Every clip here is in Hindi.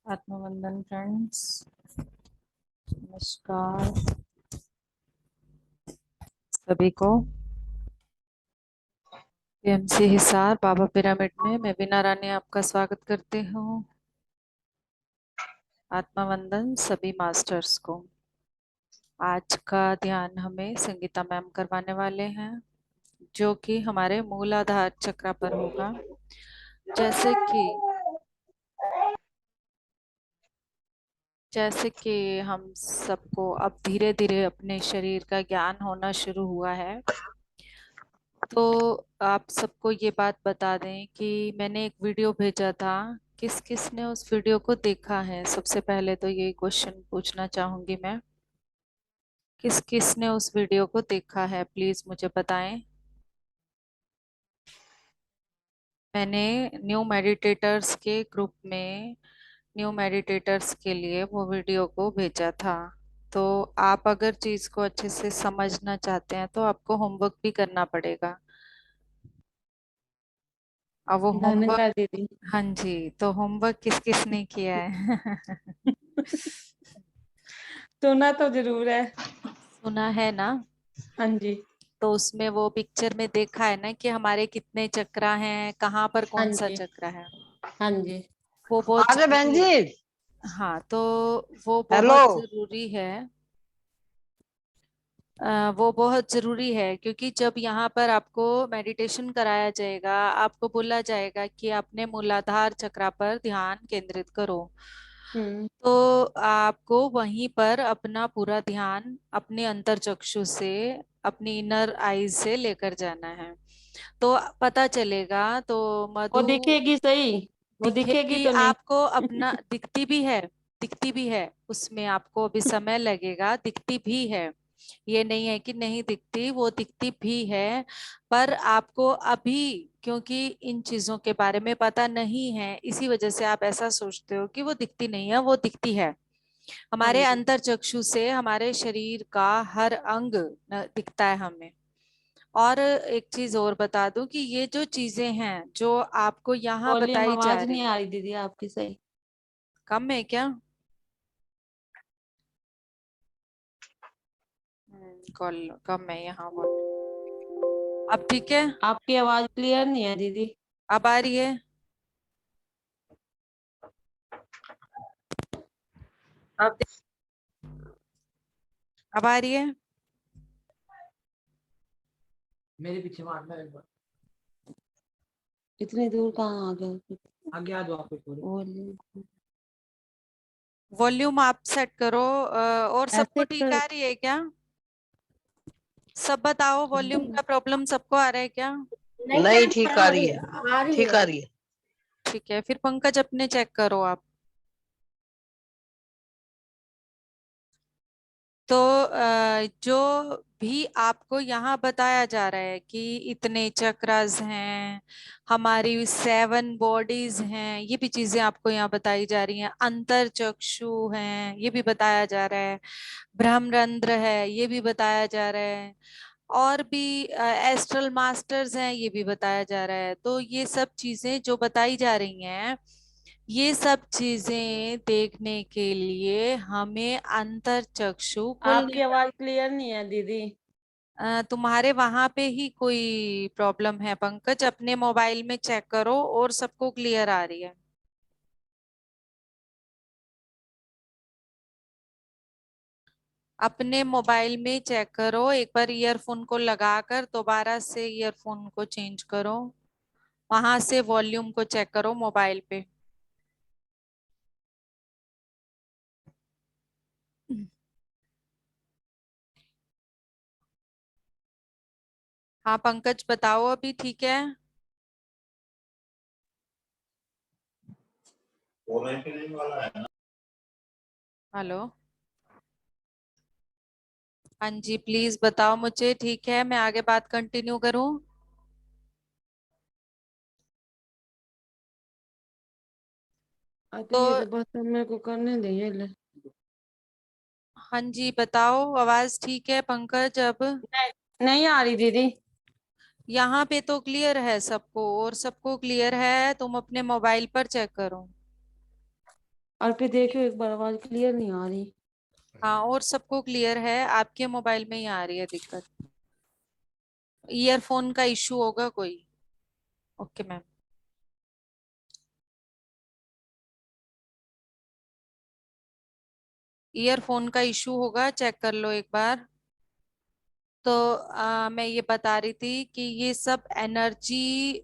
आत्मवंदन फ्रेंड्स, नमस्कार सभी को। पीएमसी हिसार बाबा पिरामिड में मैं बीना रानी आपका स्वागत करती हूँ। आत्मवंदन सभी मास्टर्स को। आज का ध्यान हमें संगीता मैम करवाने वाले हैं, जो कि हमारे मूलाधार चक्र पर होगा। जैसे कि हम सबको अब धीरे धीरे अपने शरीर का ज्ञान होना शुरू हुआ है, तो आप सबको ये बात बता दें कि मैंने एक वीडियो भेजा था। किस किस ने उस वीडियो को देखा है? सबसे पहले तो ये क्वेश्चन पूछना चाहूंगी मैं, किस किस ने उस वीडियो को देखा है, प्लीज मुझे बताएं। मैंने न्यू मेडिटेटर्स के ग्रुप में न्यू मेडिटेटर्स के लिए वो वीडियो को भेजा था। तो आप अगर चीज को अच्छे से समझना चाहते हैं तो आपको होमवर्क भी करना पड़ेगा। अब वो होमवर्क, धन्यवाद दीदी। हाँ जी, तो होमवर्क किस किस ने किया है? सुना तो जरूर है। सुना है ना? हाँ जी। तो उसमें वो पिक्चर में देखा है ना कि हमारे कितने चक्र हैं, कहाँ पर हाँ कौन सा जी। चक्र है। हाँ जी। वो बहुत आ गए बहन जरूरी जी। है। हाँ, तो वो हेलो। बहुत जरूरी है। वो बहुत जरूरी है, क्योंकि जब यहाँ पर आपको मेडिटेशन कराया जाएगा, आपको बोला जाएगा कि अपने मूलाधार चक्र पर ध्यान केंद्रित करो। हम्म। तो आपको वहीं पर अपना पूरा ध्यान अपने अंतर चक्षु से, अपनी इनर आईज से लेकर जाना है। तो पता चलेगा। तो वो मधु दिखेगी सही। वो दिखेगी दिखेगी तो नहीं। आपको, अपना दिखती भी है। दिखती भी है, उसमें आपको अभी समय लगेगा, दिखती भी है। ये नहीं है कि नहीं दिखती, वो दिखती भी है। पर आपको अभी, क्योंकि इन चीजों के बारे में पता नहीं है, इसी वजह से आप ऐसा सोचते हो कि वो दिखती नहीं है, वो दिखती है। हाँ हमारे जी। अंतर चक्षु से हमारे शरीर का हर अंग दिखता है हमें। और एक चीज और बता दूं कि ये जो चीजें हैं जो आपको यहाँ वॉल्यूम बताई जा आवाज नहीं रही आ है, रही दीदी आपकी सही। कम है क्या? कॉल कम है यहाँ, बोल। अब ठीक है? आपकी आवाज क्लियर नहीं है दीदी। अब आ रही है? अब अब आ रही है? मेरे पीछे मारना एक बार। इतनी दूर कहाँ आ गए? आगे आ जाओ आप थोड़ी। वॉल्यूम वॉल्यूम आप सेट करो। और सबको ऐसे ठीक कर। आ रही है क्या? सब बताओ, वॉल्यूम का प्रॉब्लम सबको आ रहा है क्या? नहीं, ठीक आ रही है, ठीक आ रही है। ठीक है, फिर पंकज अपने चेक करो आप। तो जो भी आपको यहाँ बताया जा रहा है कि इतने चक्रास हैं, हमारी 7 बॉडीज हैं, ये भी चीजें आपको यहाँ बताई जा रही हैं। अंतर चक्षु हैं, ये भी बताया जा रहा है। ब्रह्मरंध्र है, ये भी बताया जा रहा है। और भी एस्ट्रल मास्टर्स हैं, ये भी बताया जा रहा है। तो ये सब चीजें जो बताई जा रही हैं, ये सब चीजें देखने के लिए हमें अंतर चक्षु आपकी खोलने आवाज क्लियर नहीं है दीदी। तुम्हारे वहां पे ही कोई प्रॉब्लम है पंकज? अपने मोबाइल में चेक करो और सबको क्लियर आ रही है। अपने मोबाइल में चेक करो एक बार, ईयरफोन को लगाकर दोबारा से ईयरफोन को चेंज करो, वहां से वॉल्यूम को चेक करो मोबाइल पे। हाँ पंकज बताओ, अभी ठीक है? हेलो, हाँ जी, प्लीज बताओ मुझे, ठीक है? मैं आगे बात कंटिन्यू करूं? आती तो है तो बस मेरे को करने दे ले। हाँ जी बताओ, आवाज ठीक है पंकज अब? नहीं, नहीं आ रही दीदी। यहाँ पे तो क्लियर है सबको, और सबको क्लियर है, तुम अपने मोबाइल पर चेक करो। अर्पित देखियो एक बार, आवाज क्लियर नहीं आ रही। हाँ, और सबको क्लियर है, आपके मोबाइल में ही आ रही है दिक्कत। ईयरफोन का इशू होगा कोई। Okay ma'am. ईयरफोन का इशू होगा, चेक कर लो एक बार। तो मैं ये बता रही थी कि ये सब एनर्जी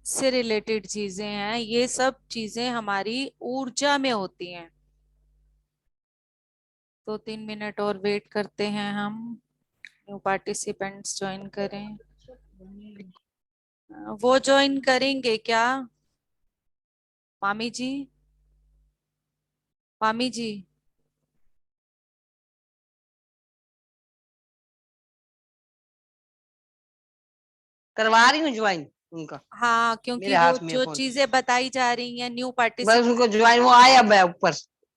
से रिलेटेड चीजें हैं, ये सब चीजें हमारी ऊर्जा में होती हैं। 2-3 मिनट और वेट करते हैं हम, न्यू पार्टिसिपेंट्स ज्वाइन करें। वो ज्वाइन करेंगे क्या? मामी जी, मामी जी। करवा रही हूँ ज्वाइन उनका। हाँ, क्योंकि मेरे वो हाथ में जो फोन, चीजें बताई जा रही हैं न्यू बस पार्टिसिपेंट। उनको ज्वाइन, वो आया है ऊपर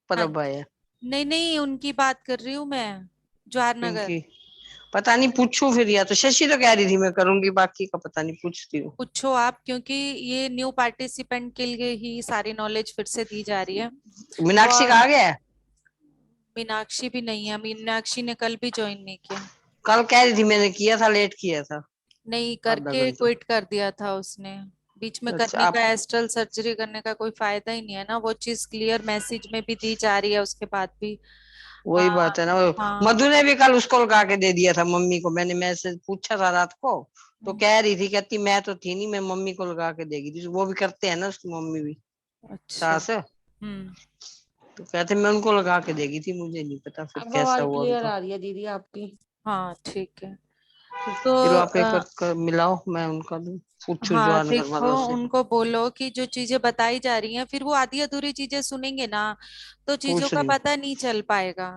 पर हाँ, अब आया। नहीं नहीं, उनकी बात कर रही हूँ मैं, जवाहर नगर। क्योंकि पता नहीं, पूछू फिर, या तो शशि तो कह रही थी मैं करूंगी, बाकी का पता नहीं, पूछती हूँ। पूछो आप, क्योंकि ये न्यू पार्टिसिपेंट के लिए ही सारी नॉलेज फिर से दी जा रही है। मीनाक्षी का और आ गया है? मीनाक्षी भी नहीं है, मीनाक्षी ने कल भी ज्वाइन नहीं किया। कल कह रही थी, मैंने किया था, लेट किया था नहीं, आधा करके घंटा। क्विट कर दिया था उसने। बीच में अच्छा, करने आप, का, एस्ट्रल सर्जरी करने का कोई फायदा ही नहीं है ना, वो चीज क्लियर मैसेज में भी दी जा रही है उसके बाद भी। वही हाँ बात है ना। वो हाँ। मधु ने भी कल उसको लगा के दे दिया था मम्मी को, मैंने मैसेज पूछा था रात को, तो हम्म, कह रही थी, कहती मैं तो थी नहीं, मैं मम्मी को लगा के देगी थी। वो भी करते हैं ना उसकी मम्मी भी, अच्छा। सास। हम्म। तो कहते मैं उनको लगा के देगी थी, मुझे नहीं पता फिर अब कैसा आवाज हुआ क्लियर उनका। आ रही है दीदी आपकी। हाँ ठीक है। तो चलो आप एक बार मिलाओ, मैं उनका दूं, पूछू हाँ जवाहर नगर देखो, वालों से। उनको बोलो कि जो चीजें बताई जा रही हैं, फिर वो आधी अधूरी चीजें सुनेंगे ना, तो चीजों पूछ का रही हूँ। पता नहीं चल पाएगा।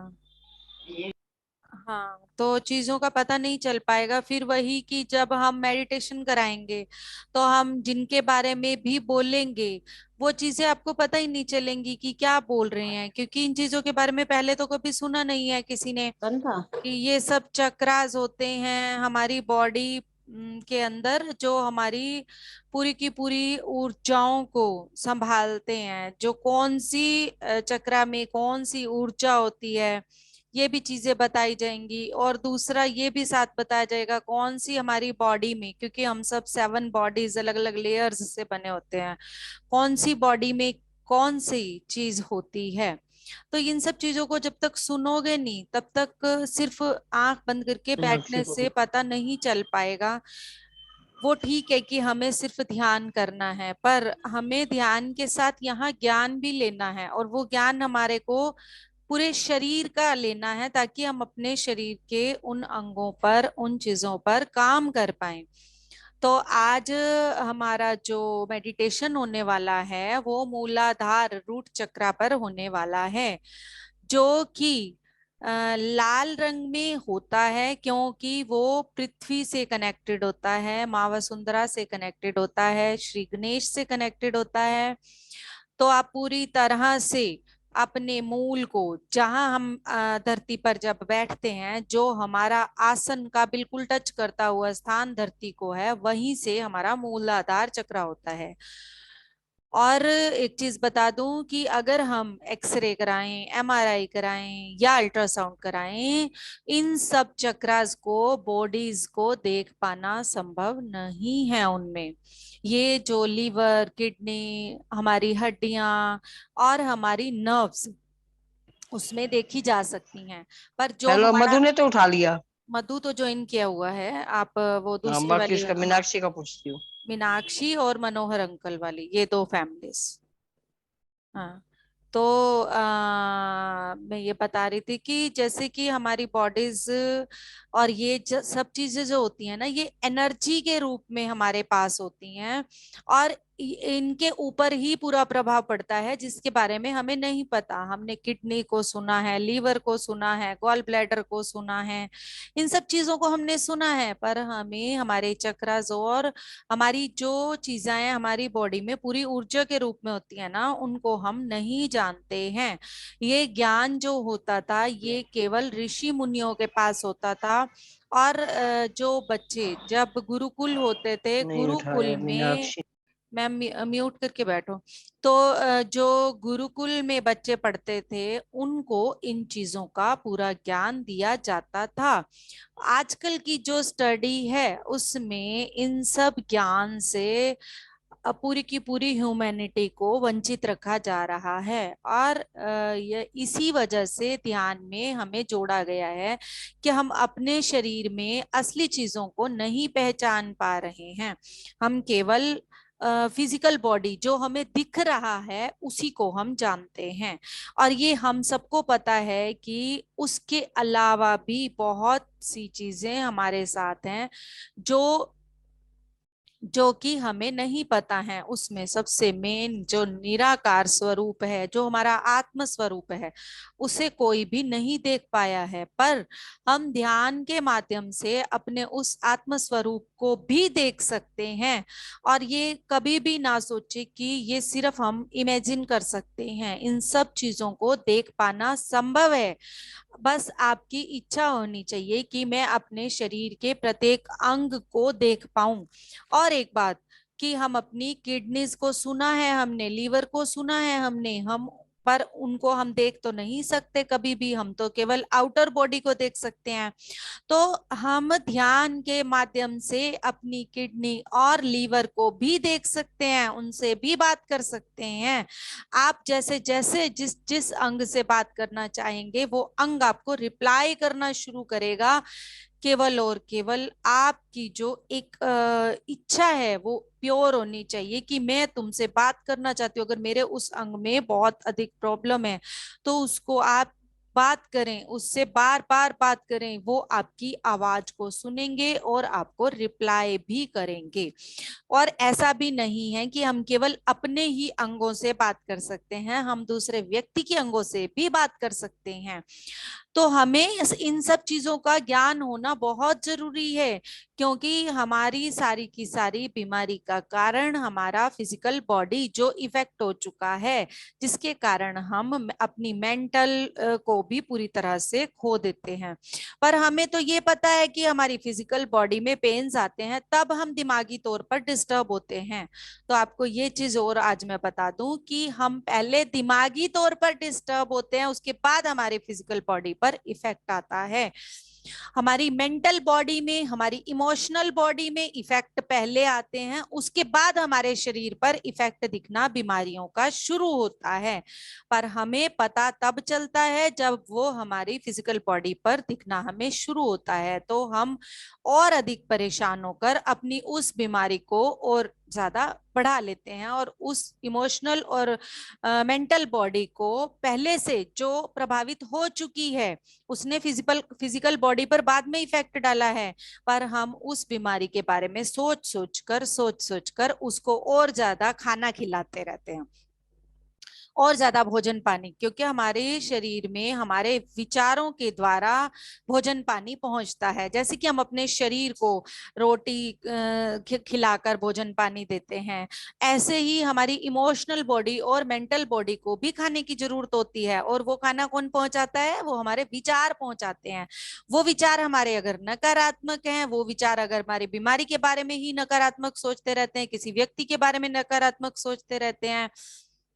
हाँ, तो चीजों का पता नहीं चल पाएगा। फिर वही कि जब हम मेडिटेशन कराएंगे, तो हम जिनके बारे में भी बोलेंगे, वो चीजें आपको पता ही नहीं चलेंगी कि क्या बोल रहे हैं, क्योंकि इन चीजों के बारे में पहले तो कभी सुना नहीं है किसी ने, बंद था। कि ये सब चक्रास होते हैं हमारी बॉडी के अंदर, जो हमारी पूरी की पूरी ऊर्जाओं को संभालते हैं। जो कौन सी चक्रा में कौन सी ऊर्जा होती है, ये भी चीजें बताई जाएंगी। और दूसरा ये भी साथ बताया जाएगा कौन सी हमारी बॉडी में, क्योंकि हम सब 7 बॉडीज अलग अलग लेयर्स से बने होते हैं, कौन सी बॉडी में कौन सी चीज होती है। तो इन सब चीजों को जब तक सुनोगे नहीं, तब तक सिर्फ आंख बंद करके मीनाक्षी बैठने को से पता नहीं चल पाएगा। वो ठीक है कि हमें सिर्फ ध्यान करना है, पर हमें ध्यान के साथ यहाँ ज्ञान भी लेना है, और वो ज्ञान हमारे को पूरे शरीर का लेना है, ताकि हम अपने शरीर के उन अंगों पर, उन चीजों पर काम कर पाए। तो आज हमारा जो मेडिटेशन होने वाला है, वो मूलाधार रूट चक्रा पर होने वाला है, जो कि लाल रंग में होता है, क्योंकि वो पृथ्वी से कनेक्टेड होता है, माँ वसुंधरा से कनेक्टेड होता है, श्री गणेश से कनेक्टेड होता है। तो आप पूरी तरह से अपने मूल को, जहां हम धरती पर जब बैठते हैं, जो हमारा आसन का बिल्कुल टच करता हुआ स्थान धरती को है, वहीं से हमारा मूलाधार चक्र होता है। और एक चीज बता दूं कि अगर हम एक्सरे कराएं, एमआरआई कराएं या अल्ट्रासाउंड कराएं, इन सब चक्रास को, बॉडीज को देख पाना संभव नहीं है उनमें। ये जो लीवर, किडनी, हमारी हड्डियां और हमारी नर्व्स, उसमें देखी जा सकती हैं। पर जो हेलो, मधु हमारा, ने तो उठा लिया। मधु तो ज्वाइन किया हुआ है, आप वो हाँ, दूसरी बाकी वाली, उसका हाँ, मीनाक्षी का पूछती हूँ। मीनाक्षी और मनोहर अंकल वाली, ये 2 फैमिलीज। हाँ। तो मैं ये बता रही थी कि जैसे कि हमारी बॉडीज और ये सब चीजें जो होती हैं ना, ये एनर्जी के रूप में हमारे पास होती हैं, और इनके ऊपर ही पूरा प्रभाव पड़ता है, जिसके बारे में हमें नहीं पता। हमने किडनी को सुना है, लीवर को सुना है, गॉल ब्लैडर को सुना है, इन सब चीजों को हमने सुना है, पर हमें हमारे चक्रास और हमारी जो चीजें हमारी बॉडी में पूरी ऊर्जा के रूप में होती है ना, उनको हम नहीं जानते हैं। ये ज्ञान जो होता था, ये केवल ऋषि मुनियों के पास होता था। और जो बच्चे जब गुरुकुल होते थे, नहीं गुरुकुल उठाया में मीनाक्षी। मैम म्यूट करके बैठो। तो जो गुरुकुल में बच्चे पढ़ते थे उनको इन चीजों का पूरा ज्ञान दिया जाता था। आजकल की जो स्टडी है उसमें इन सब ज्ञान से पूरी की पूरी ह्यूमैनिटी को वंचित रखा जा रहा है। और ये इसी वजह से ध्यान में हमें जोड़ा गया है कि हम अपने शरीर में असली चीजों को नहीं पहचान पा रहे हैं। हम केवल फिजिकल बॉडी जो हमें दिख रहा है उसी को हम जानते हैं। और ये हम सबको पता है कि उसके अलावा भी बहुत सी चीजें हमारे साथ हैं जो जो कि हमें नहीं पता है। उसमें सबसे मेन जो निराकार स्वरूप है, जो हमारा आत्म स्वरूप है, उसे कोई भी नहीं देख पाया है। पर हम ध्यान के माध्यम से अपने उस आत्म स्वरूप को भी देख सकते हैं। और ये कभी भी ना सोचे कि ये सिर्फ हम इमेजिन कर सकते हैं। इन सब चीजों को देख पाना संभव है। बस आपकी इच्छा होनी चाहिए कि मैं अपने शरीर के प्रत्येक अंग को देख पाऊं। और एक बात कि हम अपनी किडनीज को सुना है हमने, लीवर को सुना है हमने, हम पर उनको हम देख तो नहीं सकते कभी भी। हम तो केवल आउटर बॉडी को देख सकते हैं। तो हम ध्यान के माध्यम से अपनी किडनी और लीवर को भी देख सकते हैं, उनसे भी बात कर सकते हैं। आप जैसे जैसे जिस जिस अंग से बात करना चाहेंगे वो अंग आपको रिप्लाई करना शुरू करेगा। केवल और केवल आपकी जो एक इच्छा है वो प्योर होनी चाहिए कि मैं तुमसे बात करना चाहती हूँ। अगर मेरे उस अंग में बहुत अधिक प्रॉब्लम है तो उसको आप बात करें, उससे बार बार बात करें, वो आपकी आवाज को सुनेंगे और आपको रिप्लाई भी करेंगे। और ऐसा भी नहीं है कि हम केवल अपने ही अंगों से बात कर सकते हैं, हम दूसरे व्यक्ति के अंगों से भी बात कर सकते हैं। तो हमें इन सब चीजों का ज्ञान होना बहुत जरूरी है। क्योंकि हमारी सारी की सारी बीमारी का कारण हमारा फिजिकल बॉडी जो इफेक्ट हो चुका है, जिसके कारण हम अपनी मेंटल को भी पूरी तरह से खो देते हैं। पर हमें तो ये पता है कि हमारी फिजिकल बॉडी में पेन्स आते हैं तब हम दिमागी तौर पर डिस्टर्ब होते हैं। तो आपको ये चीज और आज मैं बता दूं कि हम पहले दिमागी तौर पर डिस्टर्ब होते हैं, उसके बाद हमारे फिजिकल बॉडी पर इफेक्ट आता है। हमारी मेंटल बॉडी में, हमारी इमोशनल बॉडी में इफेक्ट पहले आते हैं, उसके बाद हमारे शरीर पर इफेक्ट दिखना बीमारियों का शुरू होता है। पर हमें पता तब चलता है जब वो हमारी फिजिकल बॉडी पर दिखना हमें शुरू होता है। तो हम और अधिक परेशान होकर अपनी उस बीमारी को और ज्यादा बढ़ा लेते हैं और उस इमोशनल और मेंटल बॉडी को पहले से जो प्रभावित हो चुकी है, उसने फिजिकल बॉडी पर बाद में इफेक्ट डाला है, पर हम उस बीमारी के बारे में सोच सोच कर उसको और ज्यादा खाना खिलाते रहते हैं और ज्यादा भोजन पानी। क्योंकि हमारे शरीर में हमारे विचारों के द्वारा भोजन पानी पहुंचता है। जैसे कि हम अपने शरीर को रोटी खिलाकर भोजन पानी देते हैं, ऐसे ही हमारी इमोशनल बॉडी और मेंटल बॉडी को भी खाने की जरूरत होती है। और वो खाना कौन पहुंचाता है? वो हमारे विचार पहुंचाते हैं। वो विचार हमारे अगर नकारात्मक हैं, वो विचार अगर हमारी बीमारी के बारे में ही नकारात्मक सोचते रहते हैं, किसी व्यक्ति के बारे में नकारात्मक सोचते रहते हैं,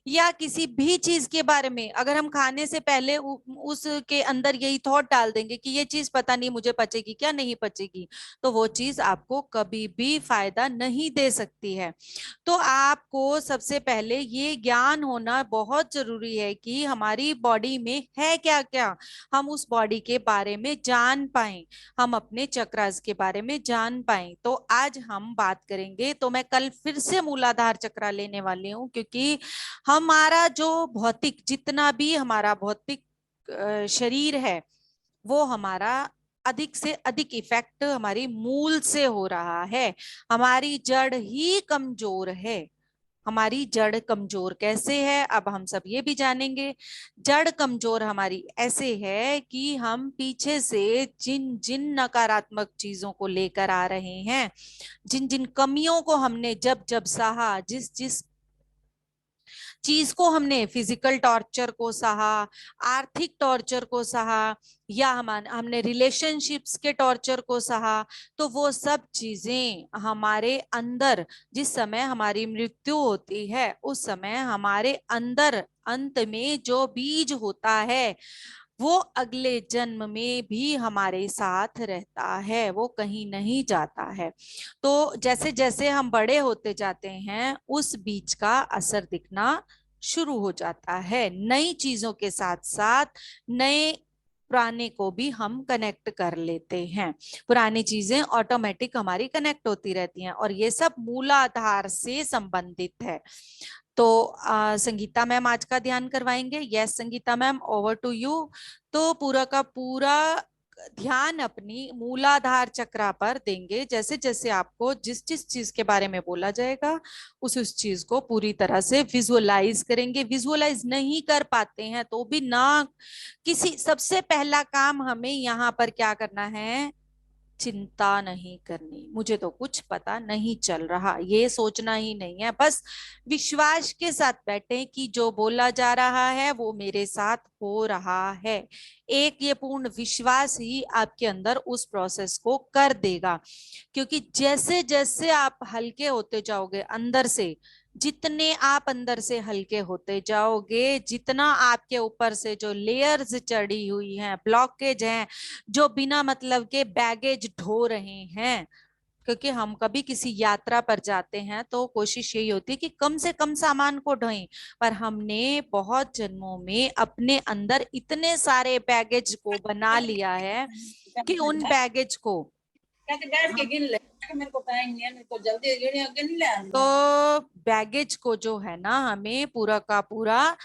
या किसी भी चीज के बारे में अगर हम खाने से पहले उसके अंदर यही थॉट डाल देंगे कि ये चीज पता नहीं मुझे पचेगी क्या नहीं पचेगी, तो वो चीज आपको कभी भी फायदा नहीं दे सकती है। तो आपको सबसे पहले ये ज्ञान होना बहुत जरूरी है कि हमारी बॉडी में है क्या क्या, हम उस बॉडी के बारे में जान पाए, हम अपने चक्रास के बारे में जान पाए। तो आज हम बात करेंगे, तो मैं कल फिर से मूलाधार चक्रा लेने वाली हूँ, क्योंकि हमारा जो भौतिक, जितना भी हमारा भौतिक शरीर है, वो हमारा अधिक से अधिक इफेक्ट हमारी मूल से हो रहा है। हमारी जड़ ही कमजोर है। हमारी जड़ कमजोर कैसे है, अब हम सब ये भी जानेंगे। जड़ कमजोर हमारी ऐसे है कि हम पीछे से जिन जिन नकारात्मक चीजों को लेकर आ रहे हैं, जिन जिन कमियों को हमने जब जब सहा, जिस जिस चीज को हमने फिजिकल टॉर्चर को सहा, आर्थिक टॉर्चर को सहा, या हमने रिलेशनशिप्स के टॉर्चर को सहा, तो वो सब चीजें हमारे अंदर जिस समय हमारी मृत्यु होती है उस समय हमारे अंदर अंत में जो बीज होता है वो अगले जन्म में भी हमारे साथ रहता है, वो कहीं नहीं जाता है। तो जैसे जैसे हम बड़े होते जाते हैं उस बीज का असर दिखना शुरू हो जाता है, नई चीजों के साथ साथ नए पुराने को भी हम कनेक्ट कर लेते हैं, पुरानी चीजें ऑटोमेटिक हमारी कनेक्ट होती रहती हैं, और ये सब मूलाधार से संबंधित है। तो संगीता मैम आज का ध्यान करवाएंगे। Yes Sangeeta ma'am, over to you. तो पूरा का पूरा ध्यान अपनी मूलाधार चक्रा पर देंगे, जैसे जैसे आपको जिस जिस चीज के बारे में बोला जाएगा उस चीज को पूरी तरह से विजुअलाइज करेंगे। विजुअलाइज नहीं कर पाते हैं तो भी ना, किसी सबसे पहला काम हमें यहाँ पर क्या करना है, चिंता नहीं करनी, मुझे तो कुछ पता नहीं चल रहा, ये सोचना ही नहीं है। बस विश्वास के साथ बैठे कि जो बोला जा रहा है वो मेरे साथ हो रहा है। एक ये पूर्ण विश्वास ही आपके अंदर उस प्रोसेस को कर देगा, क्योंकि जैसे जैसे आप हल्के होते जाओगे अंदर से, जितने आप अंदर से हल्के होते जाओगे, जितना आपके ऊपर से जो लेयर्स चढ़ी हुई हैं, ब्लॉकेज हैं, जो बिना मतलब के बैगेज ढो रहे हैं, क्योंकि हम कभी किसी यात्रा पर जाते हैं तो कोशिश यही होती है कि कम से कम सामान को ढोएं, पर हमने बहुत जन्मों में अपने अंदर इतने सारे बैगेज को बना लिया है कि उन बैगेज को तो बैगेज को जो है ना, हमें पूरा का पूरा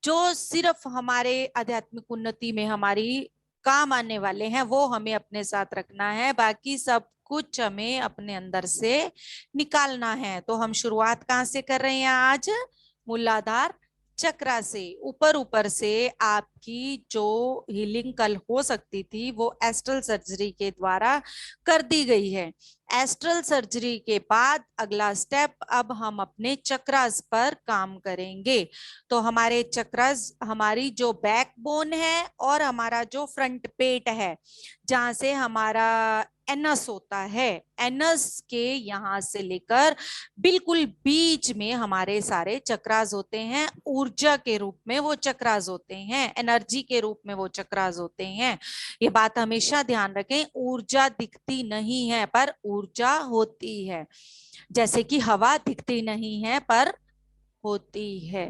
जो सिर्फ हमारे आध्यात्मिक उन्नति में हमारी काम आने वाले हैं वो हमें अपने साथ रखना है, बाकी सब कुछ हमें अपने अंदर से निकालना है। तो हम शुरुआत कहाँ से कर रहे हैं आज, मूलाधार चक्रा से। ऊपर ऊपर से आपकी जो हीलिंग कल हो सकती थी वो एस्ट्रल सर्जरी के द्वारा कर दी गई है। एस्ट्रल सर्जरी के बाद अगला स्टेप, अब हम अपने चक्रास पर काम करेंगे। तो हमारे चक्रास हमारी जो बैकबोन है और हमारा जो फ्रंट पेट है, जहां से हमारा एनस होता है, एनस के यहाँ से लेकर बिल्कुल बीच में हमारे सारे चक्रास होते हैं। ऊर्जा के रूप में वो चक्रास होते हैं, एनर्जी के रूप में वो चक्रास होते हैं। ये बात हमेशा ध्यान रखें, ऊर्जा दिखती नहीं है पर ऊर्जा होती है, जैसे कि हवा दिखती नहीं है पर होती है।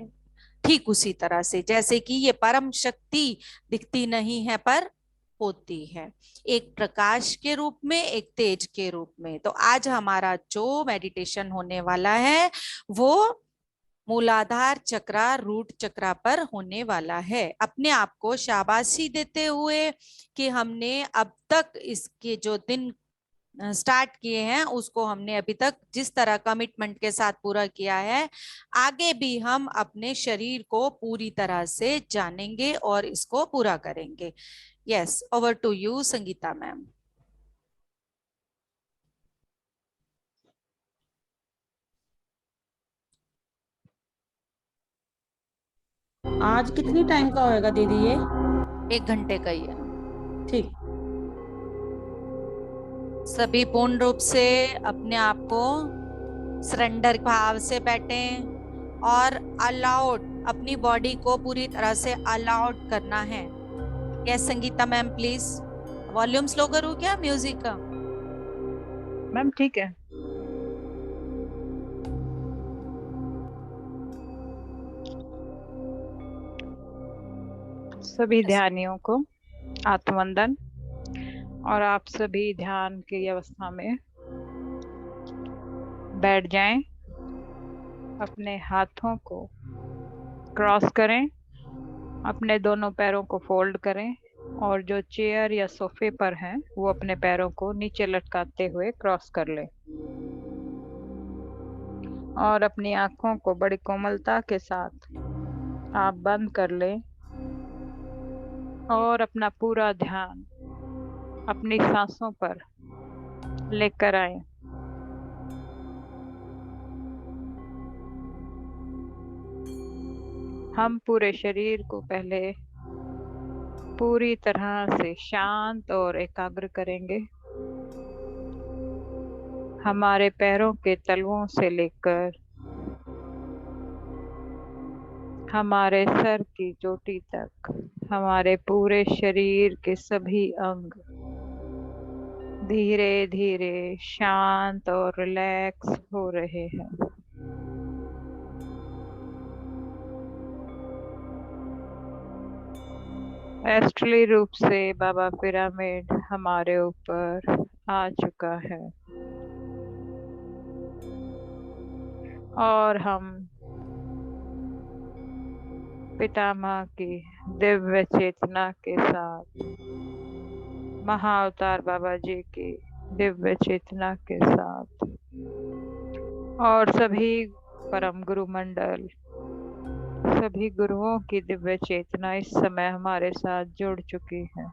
ठीक उसी तरह से जैसे कि ये परम शक्ति दिखती नहीं है पर होती है, एक प्रकाश के रूप में, एक तेज के रूप में। तो आज हमारा जो मेडिटेशन होने वाला है वो मूलाधार चक्रा, रूट चक्रा पर होने वाला है। अपने आप को शाबाशी देते हुए कि हमने अब तक इसके जो दिन स्टार्ट किए हैं उसको हमने अभी तक जिस तरह कमिटमेंट के साथ पूरा किया है, आगे भी हम अपने शरीर को पूरी तरह से जानेंगे और इसको पूरा करेंगे। Yes, over to you Sangeeta ma'am. आज कितनी टाइम का होएगा दीदी ये? 1 घंटे का ही है। ठीक। सभी पूर्ण रूप से अपने आप को सरेंडर भाव से बैठें और अलाउड, अपनी बॉडी को पूरी तरह से अलाउड करना है। Yes Sangeeta ma'am please. Volume slow करूँ क्या म्यूजिक का? मैम ठीक है। सभी ध्यानियों को आत्मवंदन। और आप सभी ध्यान की अवस्था में बैठ जाएं। अपने हाथों को क्रॉस करें, अपने दोनों पैरों को फोल्ड करें और जो चेयर या सोफे पर हैं वो अपने पैरों को नीचे लटकाते हुए क्रॉस कर लें। और अपनी आंखों को बड़ी कोमलता के साथ आप बंद कर लें और अपना पूरा ध्यान अपनी सांसों पर लेकर आए। हम पूरे शरीर को पहले पूरी तरह से शांत और एकाग्र करेंगे। हमारे पैरों के तलवों से लेकर हमारे सर की चोटी तक हमारे पूरे शरीर के सभी अंग धीरे धीरे शांत और रिलैक्स हो रहे हैं। एस्ट्रली रूप से बाबा पिरामिड हमारे ऊपर आ चुका है और हम पितामह की दिव्य चेतना के साथ, महाअवतार बाबा जी की दिव्य चेतना के साथ और सभी परम गुरु मंडल, सभी गुरुओं की दिव्य चेतना इस समय हमारे साथ जुड़ चुकी है।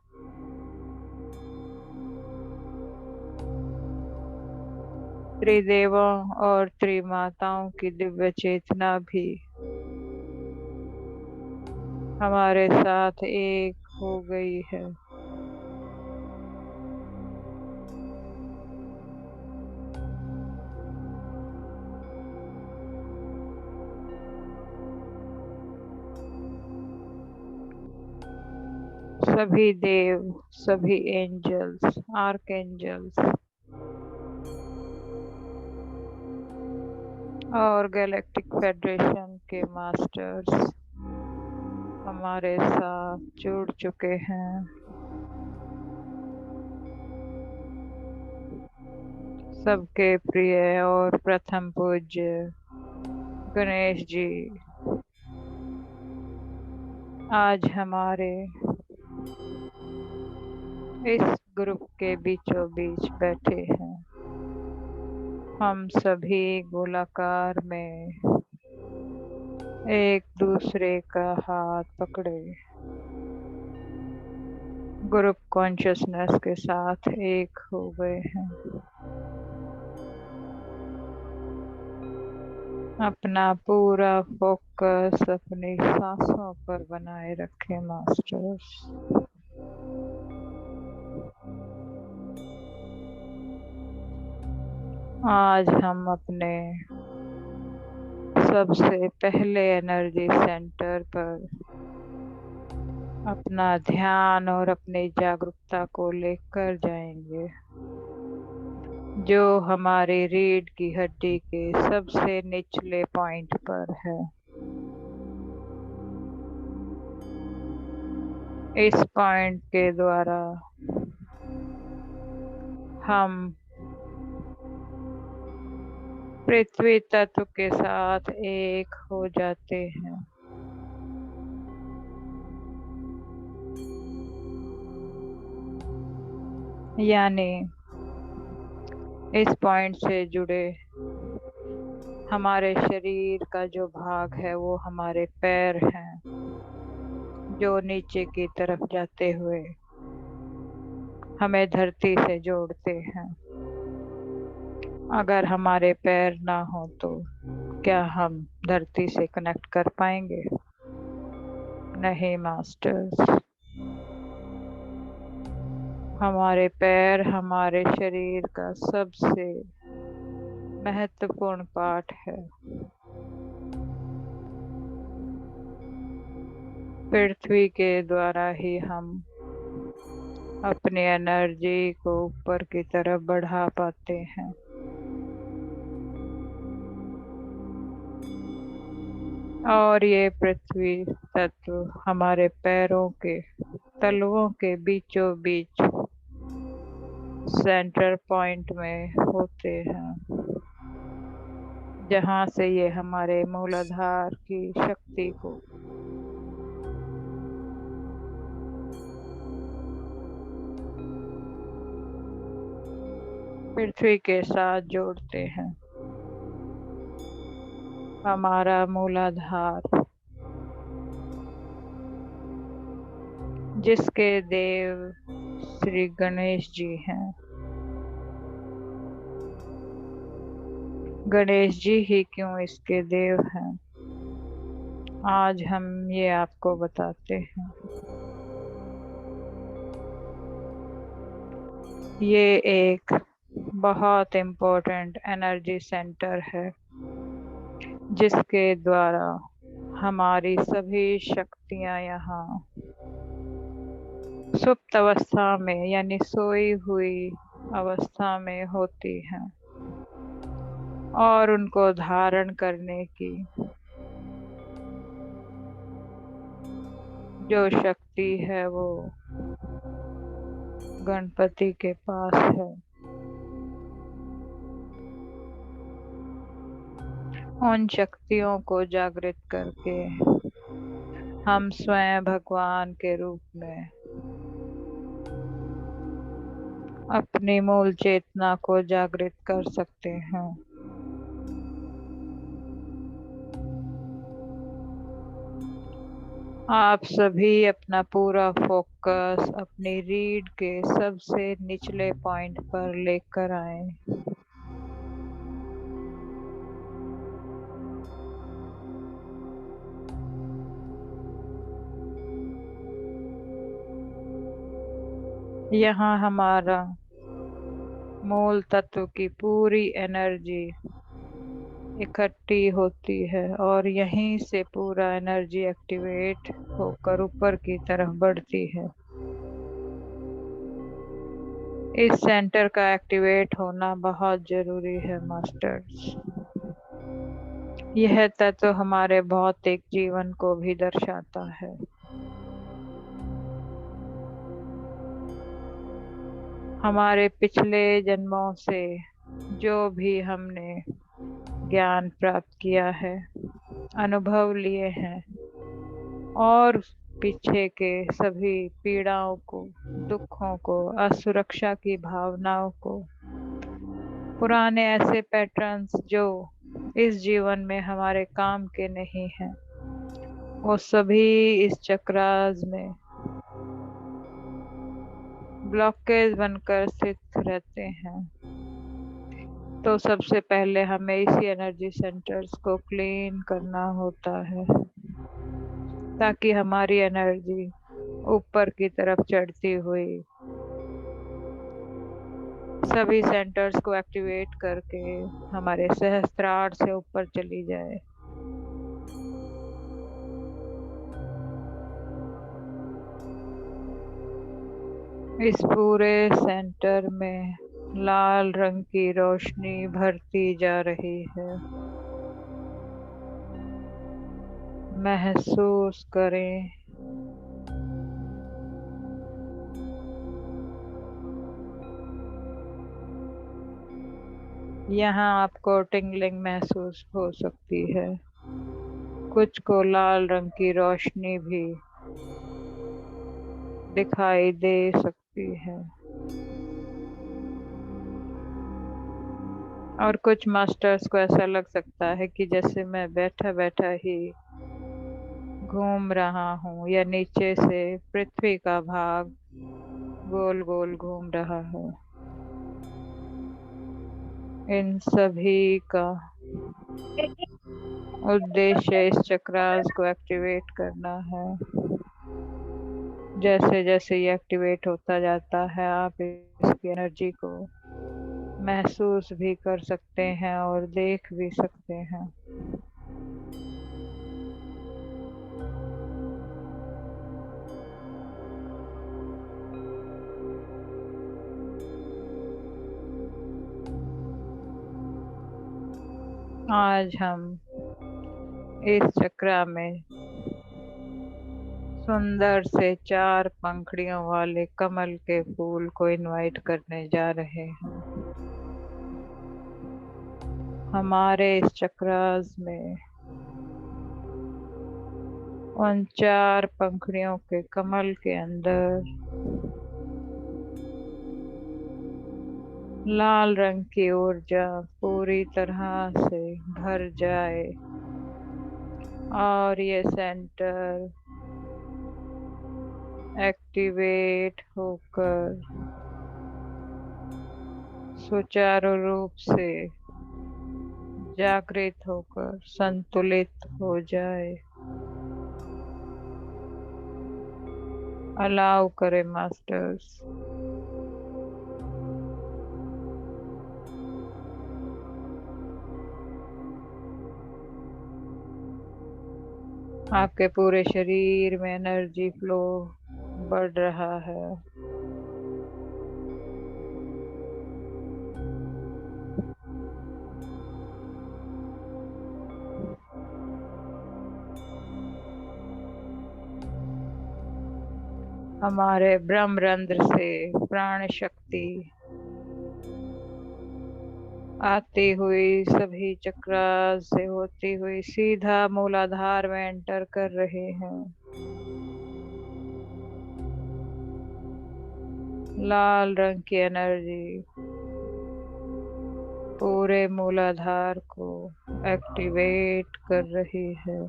त्रिदेवों और त्रिमाताओं की दिव्य चेतना भी हमारे साथ एक हो गई है। सभी देव, सभी एंजल्स, आर्कएंजल्स और गैलेक्टिक फेडरेशन के मास्टर्स हमारे साथ जुड़ चुके हैं। सबके प्रिय और प्रथम पूज्य गणेश जी आज हमारे इस ग्रुप के बीचों बीच बैठे हैं। हम सभी गोलाकार में एक दूसरे का हाथ पकड़े ग्रुप कॉन्शियसनेस के साथ एक हो गए हैं। अपना पूरा फोकस अपनी सांसों पर बनाए रखें मास्टर्स। आज हम अपने सबसे पहले एनर्जी सेंटर पर अपना ध्यान और अपनी जागरूकता को लेकर जाएंगे, जो हमारी रीढ़ की हड्डी के सबसे निचले पॉइंट पर है। इस पॉइंट के द्वारा हम पृथ्वी तत्व के साथ एक हो जाते हैं। यानी इस पॉइंट से जुड़े हमारे शरीर का जो भाग है वो हमारे पैर हैं, जो नीचे की तरफ जाते हुए हमें धरती से जोड़ते हैं। अगर हमारे पैर ना हो तो क्या हम धरती से कनेक्ट कर पाएंगे? नहीं मास्टर्स, हमारे पैर हमारे शरीर का सबसे महत्वपूर्ण पार्ट है। पृथ्वी के द्वारा ही हम अपनी एनर्जी को ऊपर की तरफ बढ़ा पाते हैं। और ये पृथ्वी तत्व हमारे पैरों के तलवों के बीचों बीच सेंटर पॉइंट में होते हैं, जहाँ से ये हमारे मूलाधार की शक्ति को पृथ्वी के साथ जोड़ते हैं। हमारा मूलाधार, जिसके देव श्री गणेश जी हैं, गणेश जी ही क्यों इसके देव हैं? आज हम ये आपको बताते हैं। ये एक बहुत इम्पोर्टेंट एनर्जी सेंटर है जिसके द्वारा हमारी सभी शक्तियां यहाँ सुप्त अवस्था में यानी सोई हुई अवस्था में होती हैं और उनको धारण करने की जो शक्ति है वो गणपति के पास है। उन शक्तियों को जागृत करके हम स्वयं भगवान के रूप में अपनी मूल चेतना को जागृत कर सकते हैं। आप सभी अपना पूरा फोकस अपनी रीढ़ के सबसे निचले पॉइंट पर लेकर आए। यहाँ हमारा मूल तत्व की पूरी एनर्जी इकट्ठी होती है और यहीं से पूरा एनर्जी एक्टिवेट होकर ऊपर की तरफ बढ़ती है। इस सेंटर का एक्टिवेट होना बहुत जरूरी है मास्टर्स। यह तत्व हमारे भौतिक जीवन को भी दर्शाता है। हमारे पिछले जन्मों से जो भी हमने ज्ञान प्राप्त किया है, अनुभव लिए हैं और पीछे के सभी पीड़ाओं को, दुखों को, असुरक्षा की भावनाओं को, पुराने ऐसे पैटर्न्स जो इस जीवन में हमारे काम के नहीं हैं, वो सभी इस चक्रास में ब्लॉकेज बनकर स्थित रहते हैं। तो सबसे पहले हमें इसी एनर्जी सेंटर्स को क्लीन करना होता है ताकि हमारी एनर्जी ऊपर की तरफ चढ़ती हुई सभी सेंटर्स को एक्टिवेट करके हमारे सहस्त्रार से ऊपर चली जाए। इस पूरे सेंटर में लाल रंग की रोशनी भरती जा रही है। महसूस करें यहाँ आपको टिंगलिंग महसूस हो सकती है। कुछ को लाल रंग की रोशनी भी दिखाई दे सकती है और कुछ मास्टर्स को ऐसा लग सकता है कि जैसे मैं बैठा बैठा ही घूम रहा हूँ या नीचे से पृथ्वी का भाग गोल गोल घूम रहा है। इन सभी का उद्देश्य इस चक्रास को एक्टिवेट करना है। जैसे जैसे ये एक्टिवेट होता जाता है आप इसकी एनर्जी को महसूस भी कर सकते हैं और देख भी सकते हैं। आज हम इस चक्र में सुंदर से 4 पंखड़ियों वाले कमल के फूल को इनवाइट करने जा रहे हैं। हमारे इस चक्रास में उन 4 पंखड़ियों के कमल के अंदर लाल रंग की ऊर्जा पूरी तरह से भर जाए और ये सेंटर एक्टिवेट होकर सुचारू रूप से जागृत होकर संतुलित हो जाए। अलाउ करें मास्टर्स। आपके पूरे शरीर में एनर्जी फ्लो बढ़ रहा है। हमारे ब्रह्मरंध्र से प्राण शक्ति आती हुई सभी चक्रास से होती हुई सीधा मूलाधार में एंटर कर रहे हैं। लाल रंग की एनर्जी पूरे मूलाधार को एक्टिवेट कर रही है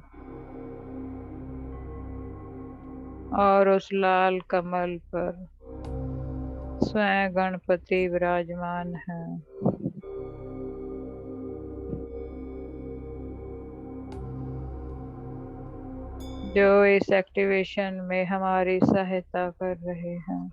और उस लाल कमल पर स्वयं गणपति विराजमान हैं। जो इस एक्टिवेशन में हमारी सहायता कर रहे हैं।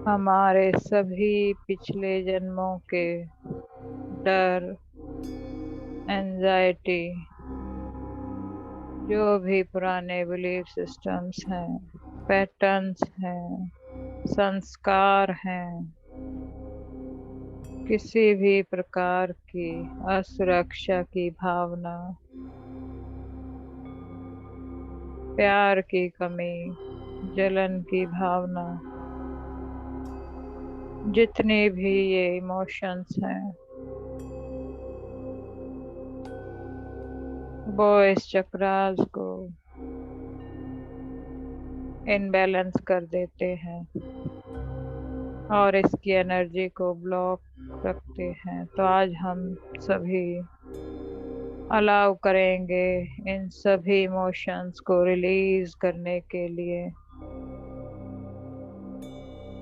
हमारे सभी पिछले जन्मों के डर, एंजाइटी, जो भी पुराने बिलीफ सिस्टम्स हैं, पैटर्न्स हैं, संस्कार हैं, किसी भी प्रकार की असुरक्षा की भावना, प्यार की कमी, जलन की भावना, जितने भी ये इमोशंस हैं वो इस चक्रास को इनबैलेंस कर देते हैं और इसकी एनर्जी को ब्लॉक रखते हैं। तो आज हम सभी अलाउ करेंगे इन सभी इमोशंस को रिलीज करने के लिए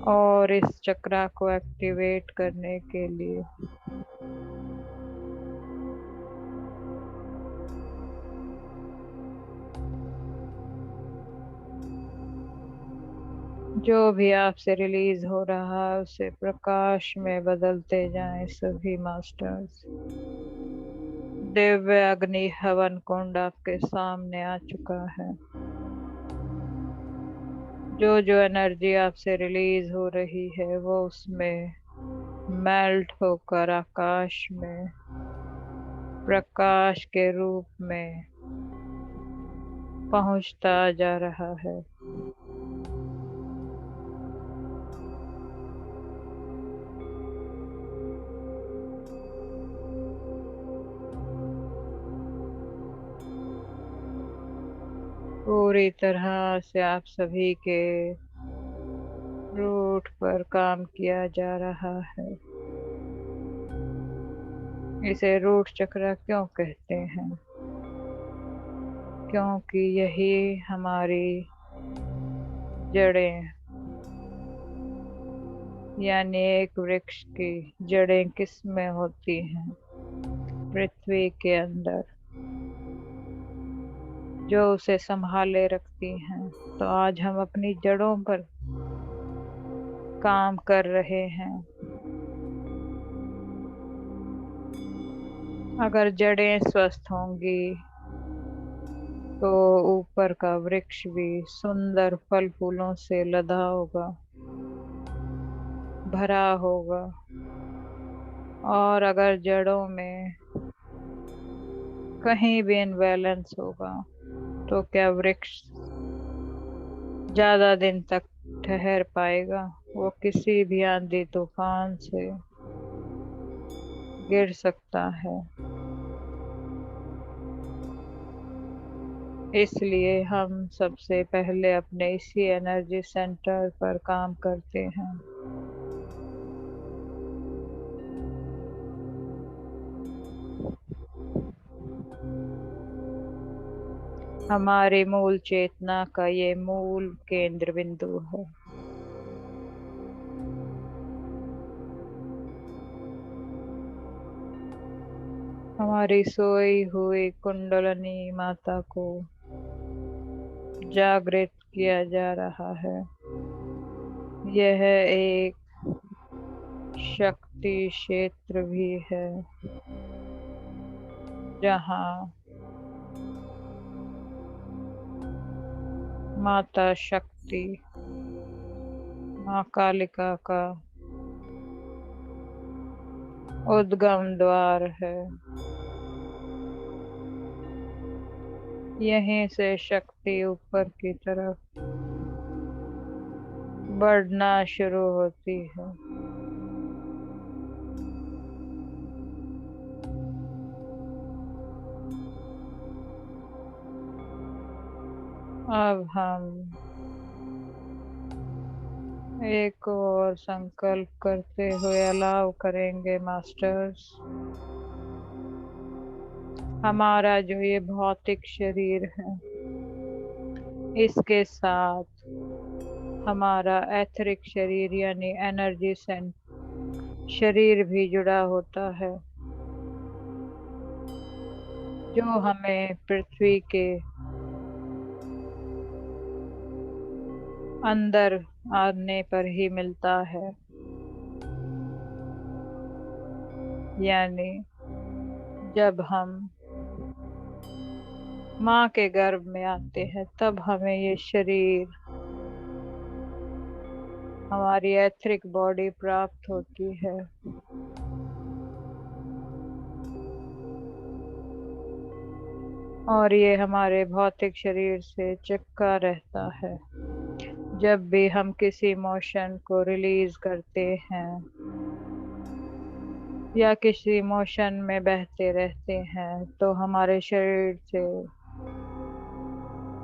और इस चक्रा को एक्टिवेट करने के लिए। जो भी आपसे रिलीज हो रहा है उसे प्रकाश में बदलते जाएं सभी मास्टर्स। दिव्य अग्नि हवन कुंड आपके सामने आ चुका है। जो जो एनर्जी आपसे रिलीज हो रही है वो उसमें मेल्ट होकर आकाश में प्रकाश के रूप में पहुंचता जा रहा है। पूरी तरह से आप सभी के रूट पर काम किया जा रहा है। इसे रूट चक्र क्यों कहते हैं? क्योंकि यही हमारी जड़ें, यानी एक वृक्ष की जड़ें किस में होती हैं? पृथ्वी के अंदर, जो उसे संभाले रखती हैं। तो आज हम अपनी जड़ों पर काम कर रहे हैं। अगर जड़ें स्वस्थ होंगी तो ऊपर का वृक्ष भी सुंदर फल फूलों से लदा होगा, भरा होगा। और अगर जड़ों में कहीं भी इनबैलेंस होगा तो क्या वृक्ष ज्यादा दिन तक ठहर पाएगा? वो किसी भी आंधी तूफान से गिर सकता है। इसलिए हम सबसे पहले अपने इसी एनर्जी सेंटर पर काम करते हैं। हमारी मूल चेतना का ये मूल केंद्र बिंदु है। हमारी सोई हुई कुंडलनी माता को जागृत किया जा रहा है। यह एक शक्ति क्षेत्र भी है जहाँ माता शक्ति, माँ कालिका का उद्गम द्वार है। यहीं से शक्ति ऊपर की तरफ बढ़ना शुरू होती है। अब हम एक और संकल्प करते हुए अलाउ करेंगे मास्टर्स, हमारा जो ये भौतिक शरीर है इसके साथ हमारा एथरिक शरीर यानी एनर्जी शरीर भी जुड़ा होता है, जो हमें पृथ्वी के अंदर आने पर ही मिलता है। यानी जब हम माँ के गर्भ में आते हैं तब हमें ये शरीर, हमारी एथरिक बॉडी प्राप्त होती है। और ये हमारे भौतिक शरीर से चिपका रहता है। जब भी हम किसी इमोशन को रिलीज करते हैं या किसी इमोशन में बहते रहते हैं तो हमारे शरीर से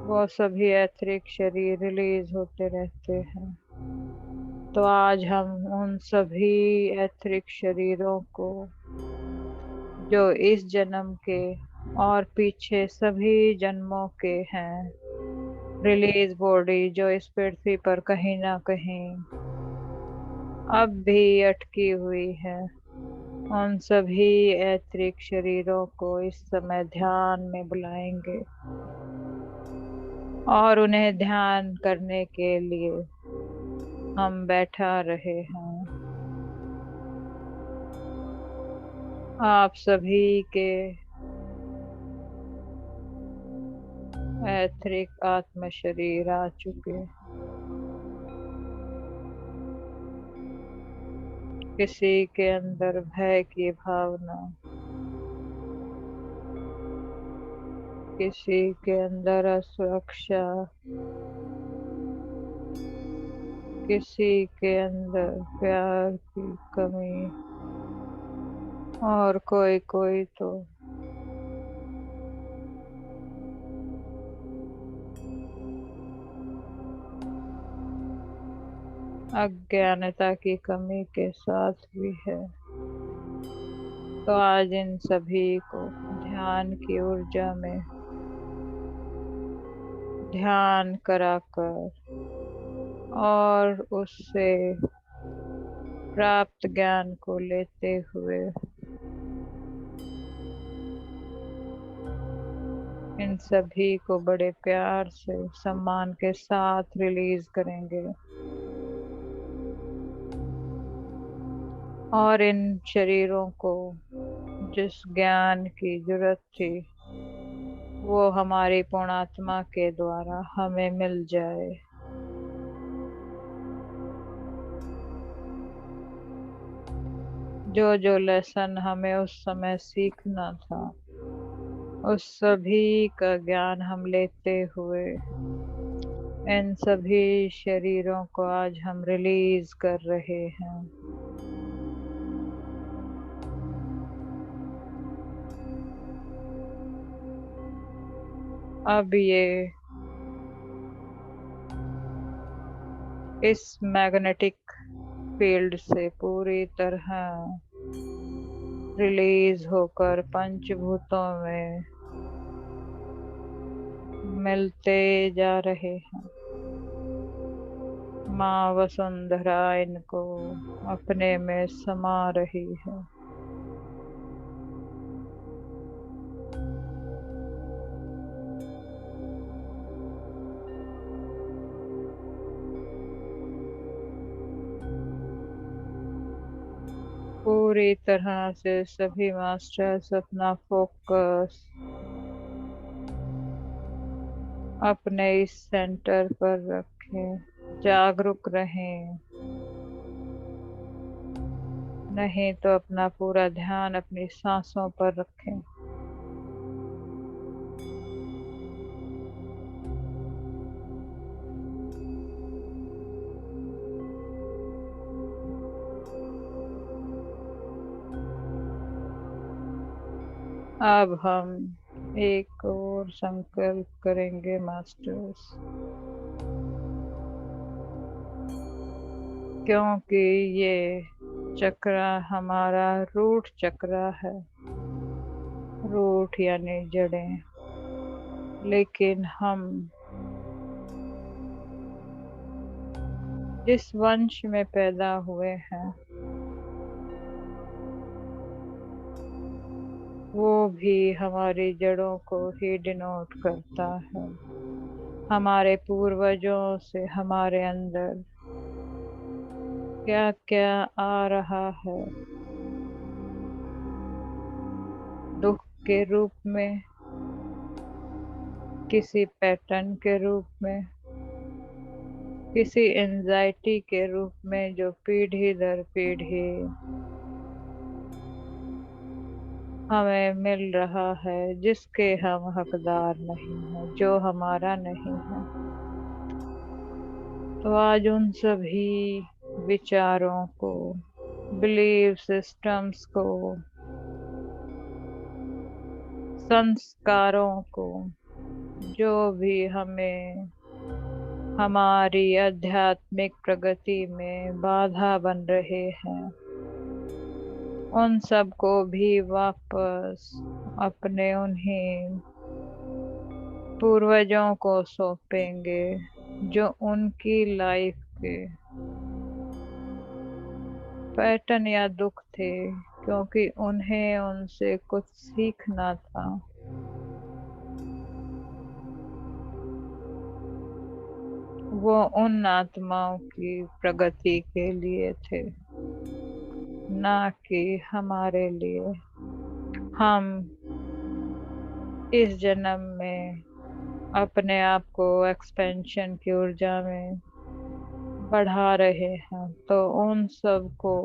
वो सभी एथरिक शरीर रिलीज होते रहते हैं। तो आज हम उन सभी एथरिक शरीरों को जो इस जन्म के और पीछे सभी जन्मों के हैं, रिलीज बॉडी जो इस पृथ्वी पर कहीं ना कहीं अब भी अटकी हुई है, उन सभी ऐतरिक शरीरों को इस समय ध्यान में बुलाएंगे और उन्हें ध्यान करने के लिए हम बैठा रहे हैं। आप सभी के ऐतरिक आत्म शरीर आ चुके। किसी के अंदर भय की भावना, किसी के अंदर असुरक्षा, किसी के अंदर प्यार की कमी और कोई तो अज्ञानता की कमी के साथ भी है। तो आज इन सभी को ध्यान की ऊर्जा में ध्यान कराकर और उससे प्राप्त ज्ञान को लेते हुए इन सभी को बड़े प्यार से सम्मान के साथ रिलीज करेंगे और इन शरीरों को जिस ज्ञान की जरूरत थी वो हमारी पूर्णात्मा के द्वारा हमें मिल जाए। जो लेसन हमें उस समय सीखना था उस सभी का ज्ञान हम लेते हुए इन सभी शरीरों को आज हम रिलीज कर रहे हैं। अब ये इस मैग्नेटिक फील्ड से पूरी तरह रिलीज होकर पंचभूतों में मिलते जा रहे हैं। माँ वसुंधरा इनको अपने में समा रही है। पूरी तरह से सभी मास्टर्स अपना फोकस अपने इस सेंटर पर रखें, जागरूक रहें। नहीं तो अपना पूरा ध्यान अपनी सांसों पर रखें। अब हम एक और संकल्प करेंगे मास्टर्स, क्योंकि ये चक्र हमारा रूट चक्र है। रूट यानी जड़ें, लेकिन हम जिस वंश में पैदा हुए हैं वो भी हमारी जड़ों को ही डिनोट करता है। हमारे पूर्वजों से हमारे अंदर क्या क्या आ रहा है, दुख के रूप में, किसी पैटर्न के रूप में, किसी एंजाइटी के रूप में, जो पीढ़ी दर पीढ़ी हमें मिल रहा है, जिसके हम हकदार नहीं हैं, जो हमारा नहीं है। तो आज उन सभी विचारों को, बिलीफ सिस्टम्स को, संस्कारों को, जो भी हमें हमारी आध्यात्मिक प्रगति में बाधा बन रहे हैं, उन सब को भी वापस अपने उन्हीं पूर्वजों को सौंपेंगे जो उनकी लाइफ के पैटर्न या दुख थे, क्योंकि उन्हें उनसे कुछ सीखना था। वो उन आत्माओं की प्रगति के लिए थे, ना कि हमारे लिए। हम इस जन्म में अपने आप को एक्सपेंशन की ऊर्जा में बढ़ा रहे हैं, तो उन सब को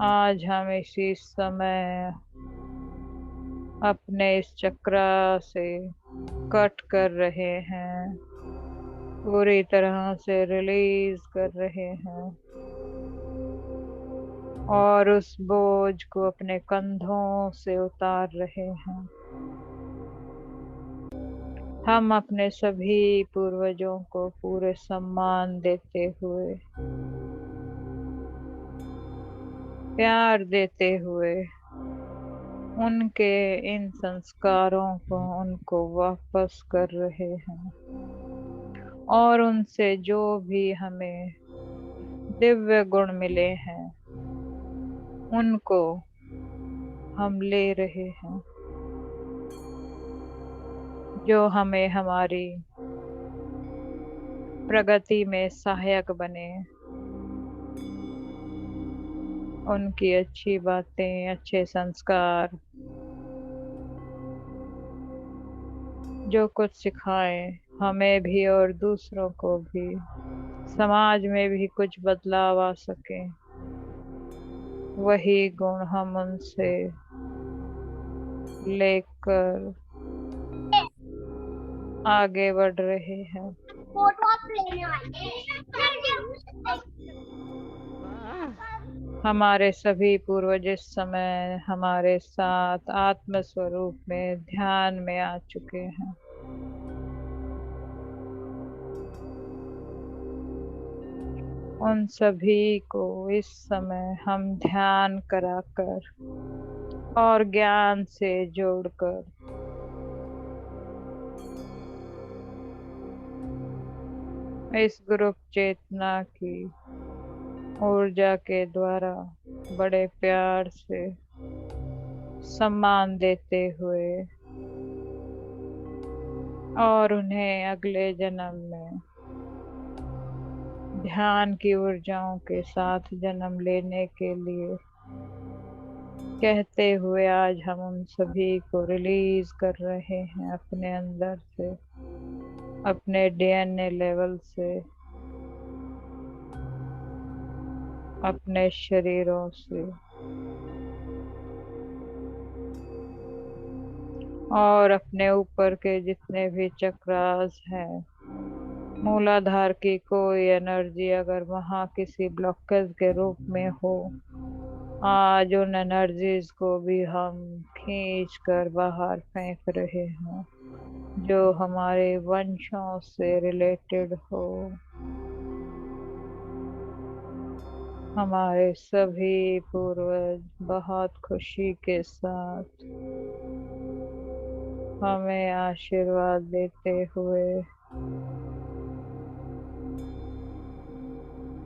आज हम इसी समय अपने इस चक्र से कट कर रहे हैं, पूरी तरह से रिलीज कर रहे हैं और उस बोझ को अपने कंधों से उतार रहे हैं। हम अपने सभी पूर्वजों को पूरे सम्मान देते हुए, प्यार देते हुए, उनके इन संस्कारों को उनको वापस कर रहे हैं और उनसे जो भी हमें दिव्य गुण मिले हैं उनको हम ले रहे हैं, जो हमें हमारी प्रगति में सहायक बने। उनकी अच्छी बातें, अच्छे संस्कार जो कुछ सिखाएं हमें भी और दूसरों को भी, समाज में भी कुछ बदलाव आ सके, वही गुण हम उनसे लेकर आगे बढ़ रहे हैं। हमारे सभी पूर्वज इस समय हमारे साथ आत्म स्वरूप में ध्यान में आ चुके हैं। उन सभी को इस समय हम ध्यान कराकर और ज्ञान से जोड़कर इस ग्रुप चेतना की ऊर्जा के द्वारा बड़े प्यार से सम्मान देते हुए और उन्हें अगले जन्म में ध्यान की ऊर्जाओं के साथ जन्म लेने के लिए कहते हुए आज हम उन सभी को रिलीज कर रहे हैं अपने अंदर से, अपने डीएनए लेवल से, अपने शरीरों से, और अपने ऊपर के जितने भी चक्रास हैं, मूलाधार की कोई एनर्जी अगर वहाँ किसी ब्लॉकेज के रूप में हो, आज उन एनर्जीज को भी हम खींच कर बाहर फेंक रहे हैं जो हमारे वंशों से रिलेटेड हो। हमारे सभी पूर्वज बहुत खुशी के साथ हमें आशीर्वाद देते हुए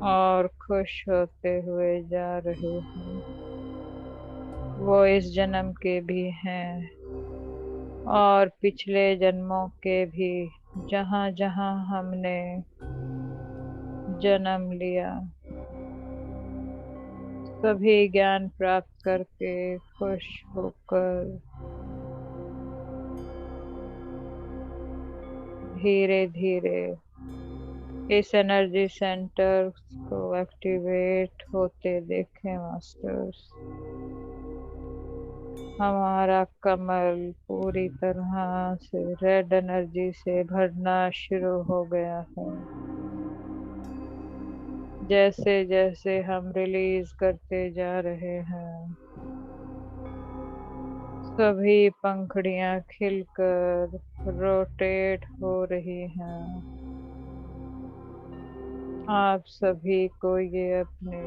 और खुश होते हुए जा रहे हैं। वो इस जन्म के भी हैं और पिछले जन्मों के भी, जहाँ जहाँ हमने जन्म लिया, सभी ज्ञान प्राप्त करके खुश होकर धीरे धीरे इस एनर्जी सेंटर को एक्टिवेट होते देखें मास्टर्स। हमारा कमल पूरी तरह से रेड एनर्जी से भरना शुरू हो गया है। जैसे जैसे हम रिलीज करते जा रहे हैं, सभी पंखुड़ियां खिलकर रोटेट हो रही हैं। आप सभी को ये अपने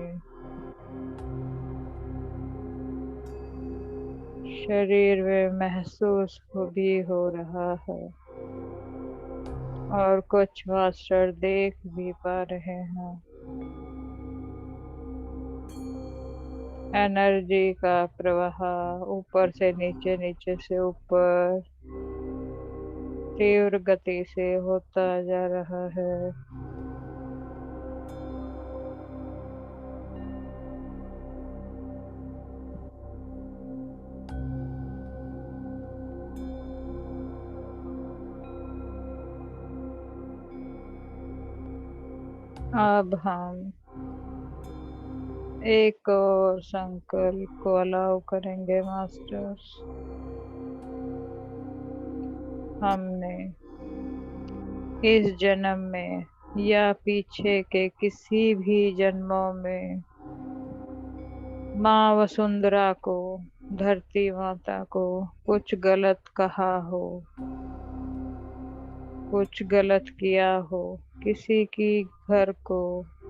शरीर में महसूस भी हो रहा है और कुछ मास्टर देख भी पा रहे हैं। एनर्जी का प्रवाह ऊपर से नीचे, नीचे से ऊपर तीव्र गति से होता जा रहा है। अब हम एक और संकल्प को अलाउ करेंगे मास्टर्स। हमने इस जन्म में या पीछे के किसी भी जन्मों में माँ वसुंधरा को, धरती माता को कुछ गलत कहा हो, कुछ गलत किया हो, किसी की घर को,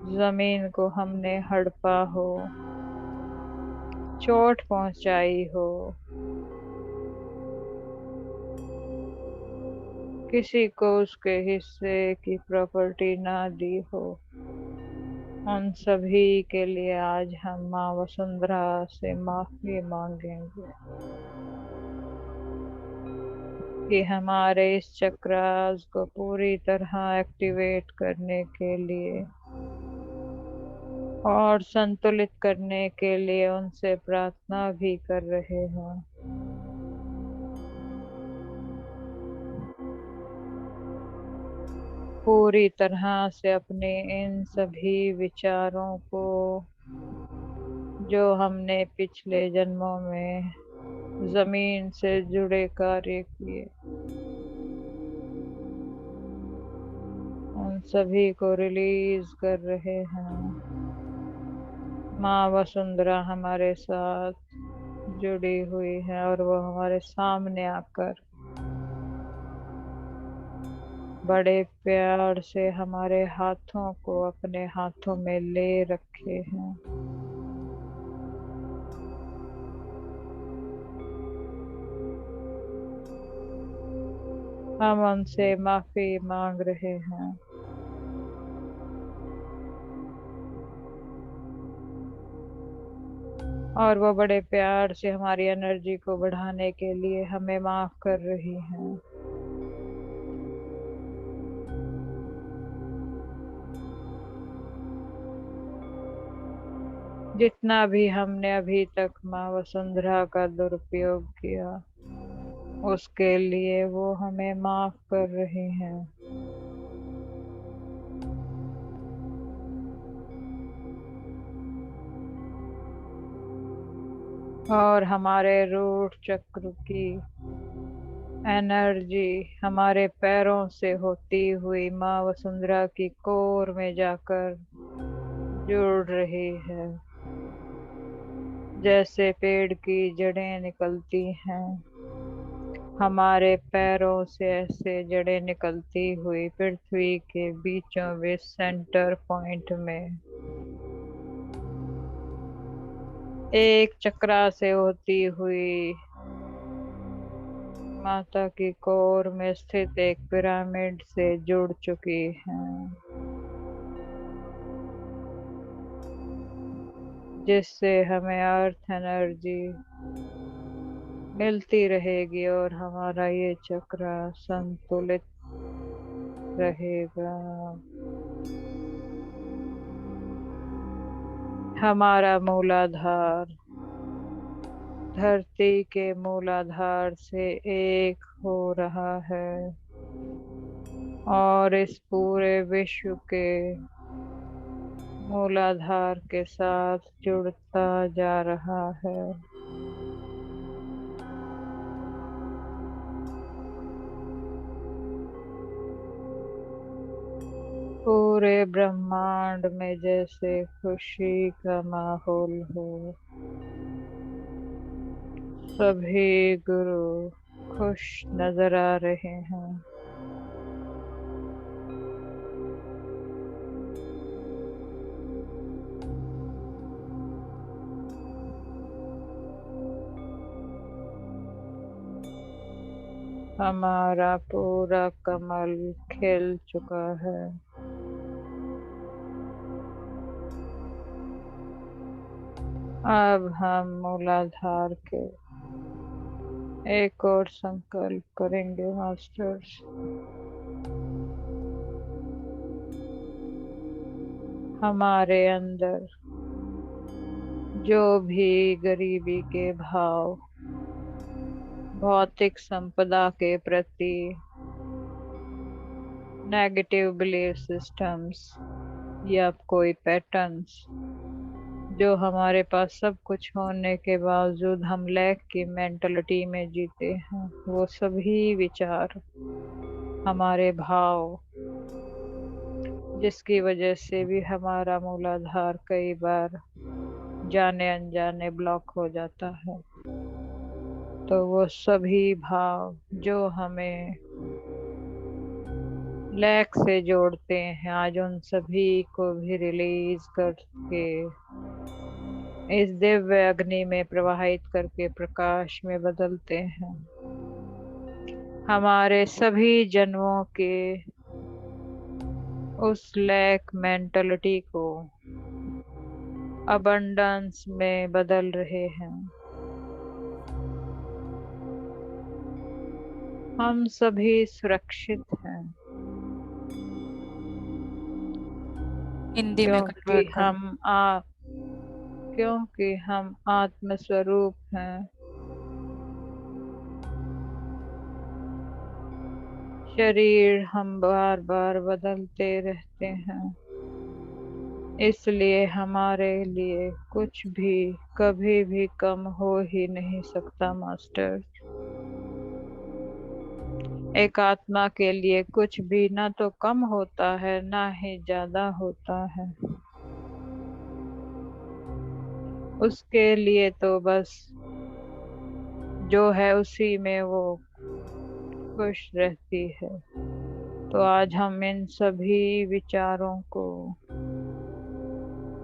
जमीन को हमने हड़पा हो, चोट पहुंचाई हो, किसी को उसके हिस्से की प्रॉपर्टी ना दी हो, उन सभी के लिए आज हम माँ वसुंधरा से माफी मांगेंगे कि हमारे इस चक्रास को पूरी तरह एक्टिवेट करने के लिए और संतुलित करने के लिए उनसे प्रार्थना भी कर रहे हैं। पूरी तरह से अपने इन सभी विचारों को जो हमने पिछले जन्मों में जमीन से जुड़े कार्य किए, उन सभी को रिलीज कर रहे हैं। माँ वसुंधरा हमारे साथ जुड़ी हुई है और वो हमारे सामने आकर बड़े प्यार से हमारे हाथों को अपने हाथों में ले रखे हैं। हम उनसे माफी मांग रहे हैं। और वो बड़े प्यार से हमारी एनर्जी को बढ़ाने के लिए हमें माफ कर रही हैं। जितना भी हमने अभी तक माँ वसुंधरा का दुरुपयोग किया, उसके लिए वो हमें माफ कर रही हैं। और हमारे रूट चक्र की एनर्जी हमारे पैरों से होती हुई माँ वसुंधरा की कोर में जाकर जुड़ रही है। जैसे पेड़ की जड़ें निकलती हैं, हमारे पैरों से ऐसे जड़ें निकलती हुई पृथ्वी के बीचों बीच सेंटर पॉइंट में एक चक्रा से होती हुई माता की कोर में स्थित एक पिरामिड से जुड़ चुकी हैं, जिससे हमें अर्थ एनर्जी मिलती रहेगी और हमारा ये चक्र संतुलित रहेगा। हमारा मूलाधार धरती के मूलाधार से एक हो रहा है और इस पूरे विश्व के मूलाधार के साथ जुड़ता जा रहा है। पूरे ब्रह्मांड में जैसे खुशी का माहौल हो। सभी गुरु खुश नजर आ रहे हैं। हमारा पूरा कमल खिल चुका है। अब हम मूलाधार के एक और संकल्प करेंगे मास्टर्स। हमारे अंदर जो भी गरीबी के भाव, भौतिक संपदा के प्रति नेगेटिव बिलीफ सिस्टम्स या कोई पैटर्न्स जो हमारे पास सब कुछ होने के बावजूद हम लैक की मेंटलिटी में जीते हैं, वो सभी विचार, हमारे भाव, जिसकी वजह से भी हमारा मूलाधार कई बार जाने अनजाने ब्लॉक हो जाता है, तो वो सभी भाव जो हमें लैक से जोड़ते हैं, आज उन सभी को भी रिलीज करके इस दिव्य अग्नि में प्रवाहित करके प्रकाश में बदलते हैं। हमारे सभी जन्मों के उस लैक मेंटलिटी को अबंडेंस में बदल रहे हैं। हम सभी सुरक्षित हैं हिंदी में कन्वर्ट कर। क्योंकि हम आत्म स्वरूप हैं। शरीर हम बार बार बदलते रहते हैं, इसलिए हमारे लिए कुछ भी कभी भी कम हो ही नहीं सकता मास्टर। एक आत्मा के लिए कुछ भी ना तो कम होता है ना ही ज्यादा होता है। उसके लिए तो बस जो है उसी में वो खुश रहती है। तो आज हम इन सभी विचारों को,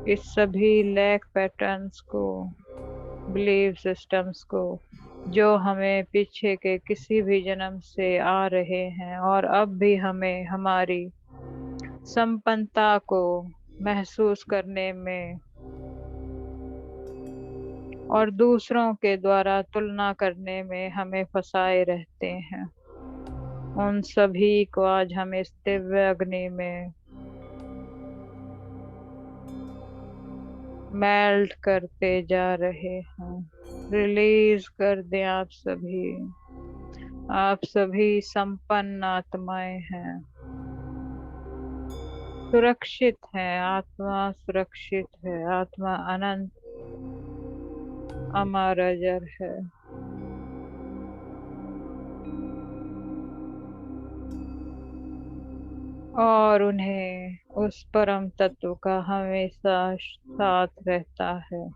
इस सभी लैक पैटर्न्स को, बिलीफ सिस्टम्स को, जो हमें पीछे के किसी भी जन्म से आ रहे हैं और अब भी हमें हमारी संपन्नता को महसूस करने में और दूसरों के द्वारा तुलना करने में हमें फंसाए रहते हैं, उन सभी को आज हम इस दिव्य अग्नि में मेल्ट करते जा रहे हैं। रिलीज कर दें आप सभी संपन्न आत्माएं हैं, सुरक्षित हैं। आत्मा सुरक्षित है, आत्मा अनंत अमर अजर है। और उन्हें उस परम तत्व का हमेशा साथ रहता है।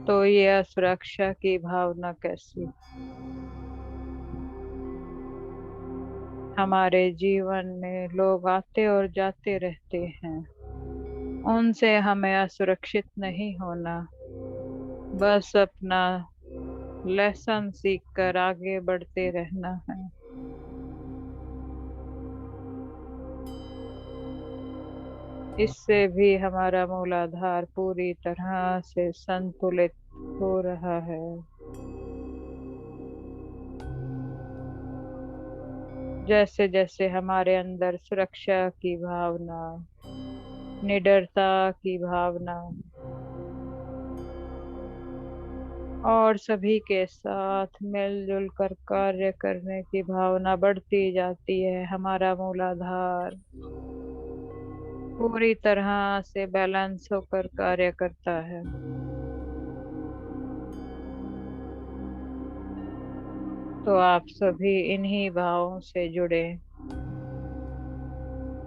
तो ये असुरक्षा की भावना कैसी? हमारे जीवन में लोग आते और जाते रहते हैं, उनसे हमें असुरक्षित नहीं होना, बस अपना लेसन सीख कर आगे बढ़ते रहना है। इससे भी हमारा मूलाधार पूरी तरह से संतुलित हो रहा है। जैसे जैसे हमारे अंदर सुरक्षा की भावना, निडरता की भावना और सभी के साथ मिलजुल कर कार्य करने की भावना बढ़ती जाती है, हमारा मूलाधार पूरी तरह से बैलेंस होकर कार्य करता है। तो आप सभी इन्हीं भावों से जुड़े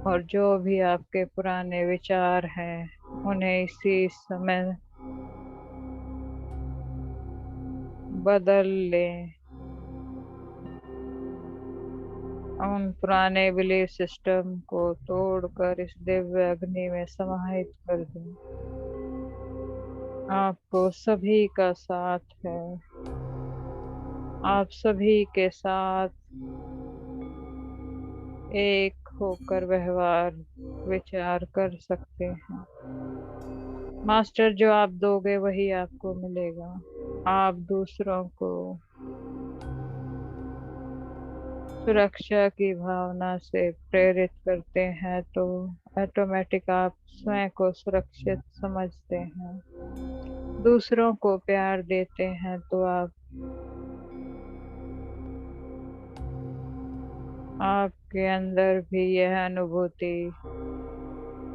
और जो भी आपके पुराने विचार हैं उन्हें इसी समय बदल लें। उन पुराने बिलीफ सिस्टम को तोड़कर इस दिव्य अग्नि में समाहित कर दें। आपको सभी का साथ है, आप सभी के साथ एक होकर व्यवहार विचार कर सकते हैं। मास्टर, जो आप दोगे वही आपको मिलेगा। आप दूसरों को सुरक्षा की भावना से प्रेरित करते हैं तो ऑटोमेटिक आप स्वयं को सुरक्षित समझते हैं। दूसरों को प्यार देते हैं तो आपके अंदर भी यह अनुभूति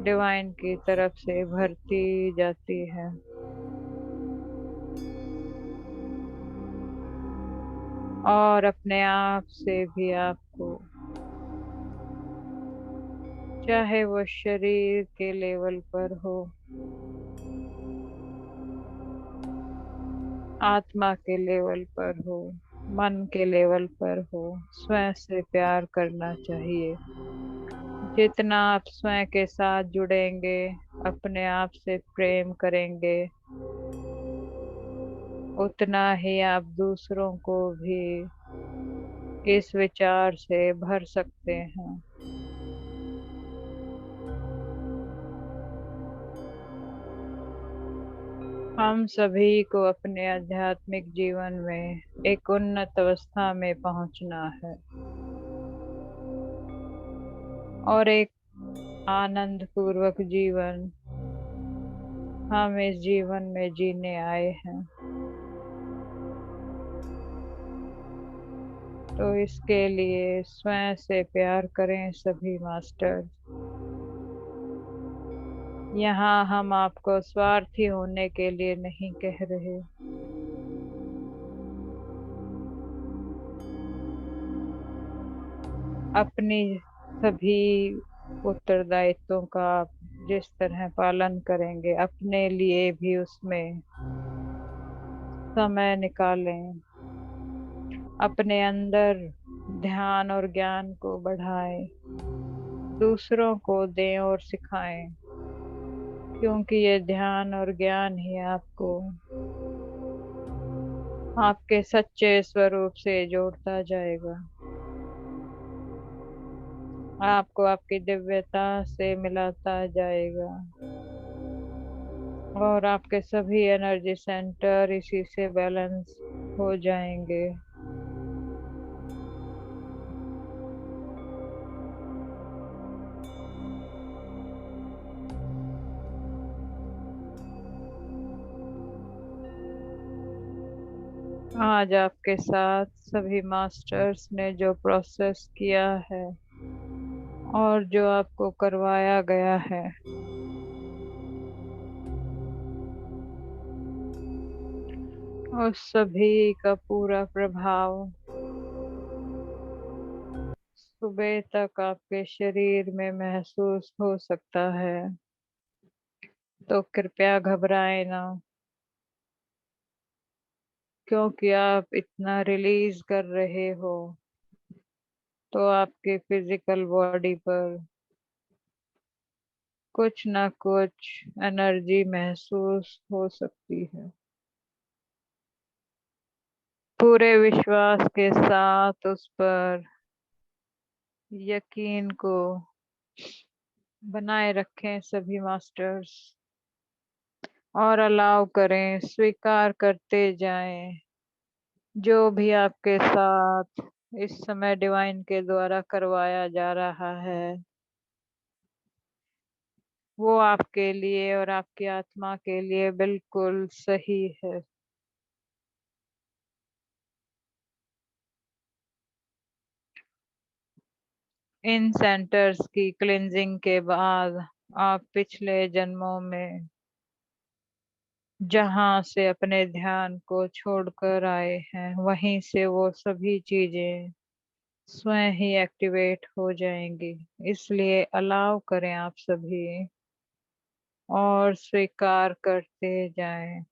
डिवाइन की तरफ से भरती जाती है। और अपने आप से भी आपको, चाहे वो शरीर के लेवल पर हो, आत्मा के लेवल पर हो, मन के लेवल पर हो, स्वयं से प्यार करना चाहिए। जितना आप स्वयं के साथ जुड़ेंगे, अपने आप से प्रेम करेंगे, उतना ही आप दूसरों को भी इस विचार से भर सकते हैं। हम सभी को अपने आध्यात्मिक जीवन में एक उन्नत अवस्था में पहुंचना है और एक आनंद पूर्वक जीवन हम इस जीवन में जीने आए हैं। तो इसके लिए स्वयं से प्यार करें सभी मास्टर। यहाँ हम आपको स्वार्थी होने के लिए नहीं कह रहे, अपनी सभी उत्तरदायित्वों का आप जिस तरह पालन करेंगे, अपने लिए भी उसमें समय निकालें। अपने अंदर ध्यान और ज्ञान को बढ़ाएं, दूसरों को दें और सिखाएं, क्योंकि ये ध्यान और ज्ञान ही आपको आपके सच्चे स्वरूप से जोड़ता जाएगा, आपको आपकी दिव्यता से मिलाता जाएगा और आपके सभी एनर्जी सेंटर इसी से बैलेंस हो जाएंगे। आज आपके साथ सभी मास्टर्स ने जो प्रोसेस किया है और जो आपको करवाया गया है, उस सभी का पूरा प्रभाव सुबह तक आपके शरीर में महसूस हो सकता है। तो कृपया घबराएं ना, क्योंकि आप इतना रिलीज कर रहे हो तो आपके फिजिकल बॉडी पर कुछ ना कुछ एनर्जी महसूस हो सकती है। पूरे विश्वास के साथ उस पर यकीन को बनाए रखें सभी मास्टर्स, और अलाउ करें, स्वीकार करते जाएं जो भी आपके साथ इस समय डिवाइन के द्वारा करवाया जा रहा है, वो आपके लिए और आपकी आत्मा के लिए बिल्कुल सही है। इन सेंटर्स की क्लिनजिंग के बाद आप पिछले जन्मों में जहां से अपने ध्यान को छोड़कर आए हैं, वहीं से वो सभी चीजें स्वयं ही एक्टिवेट हो जाएंगी। इसलिए अलाउ करें आप सभी और स्वीकार करते जाएं।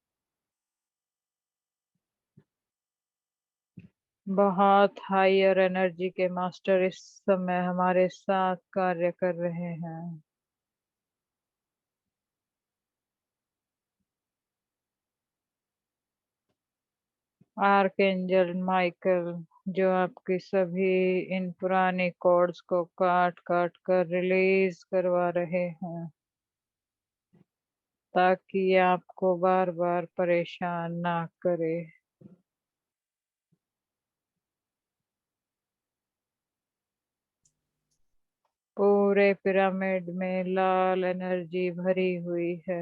बहुत हायर एनर्जी के मास्टर इस समय हमारे साथ कार्य कर रहे हैं। आर्कएंजल माइकल, जो आपकी सभी इन पुरानी कॉर्ड्स को काट काट कर रिलीज करवा रहे हैं, ताकि ये आपको बार बार परेशान ना करे। पूरे पिरामिड में लाल एनर्जी भरी हुई है।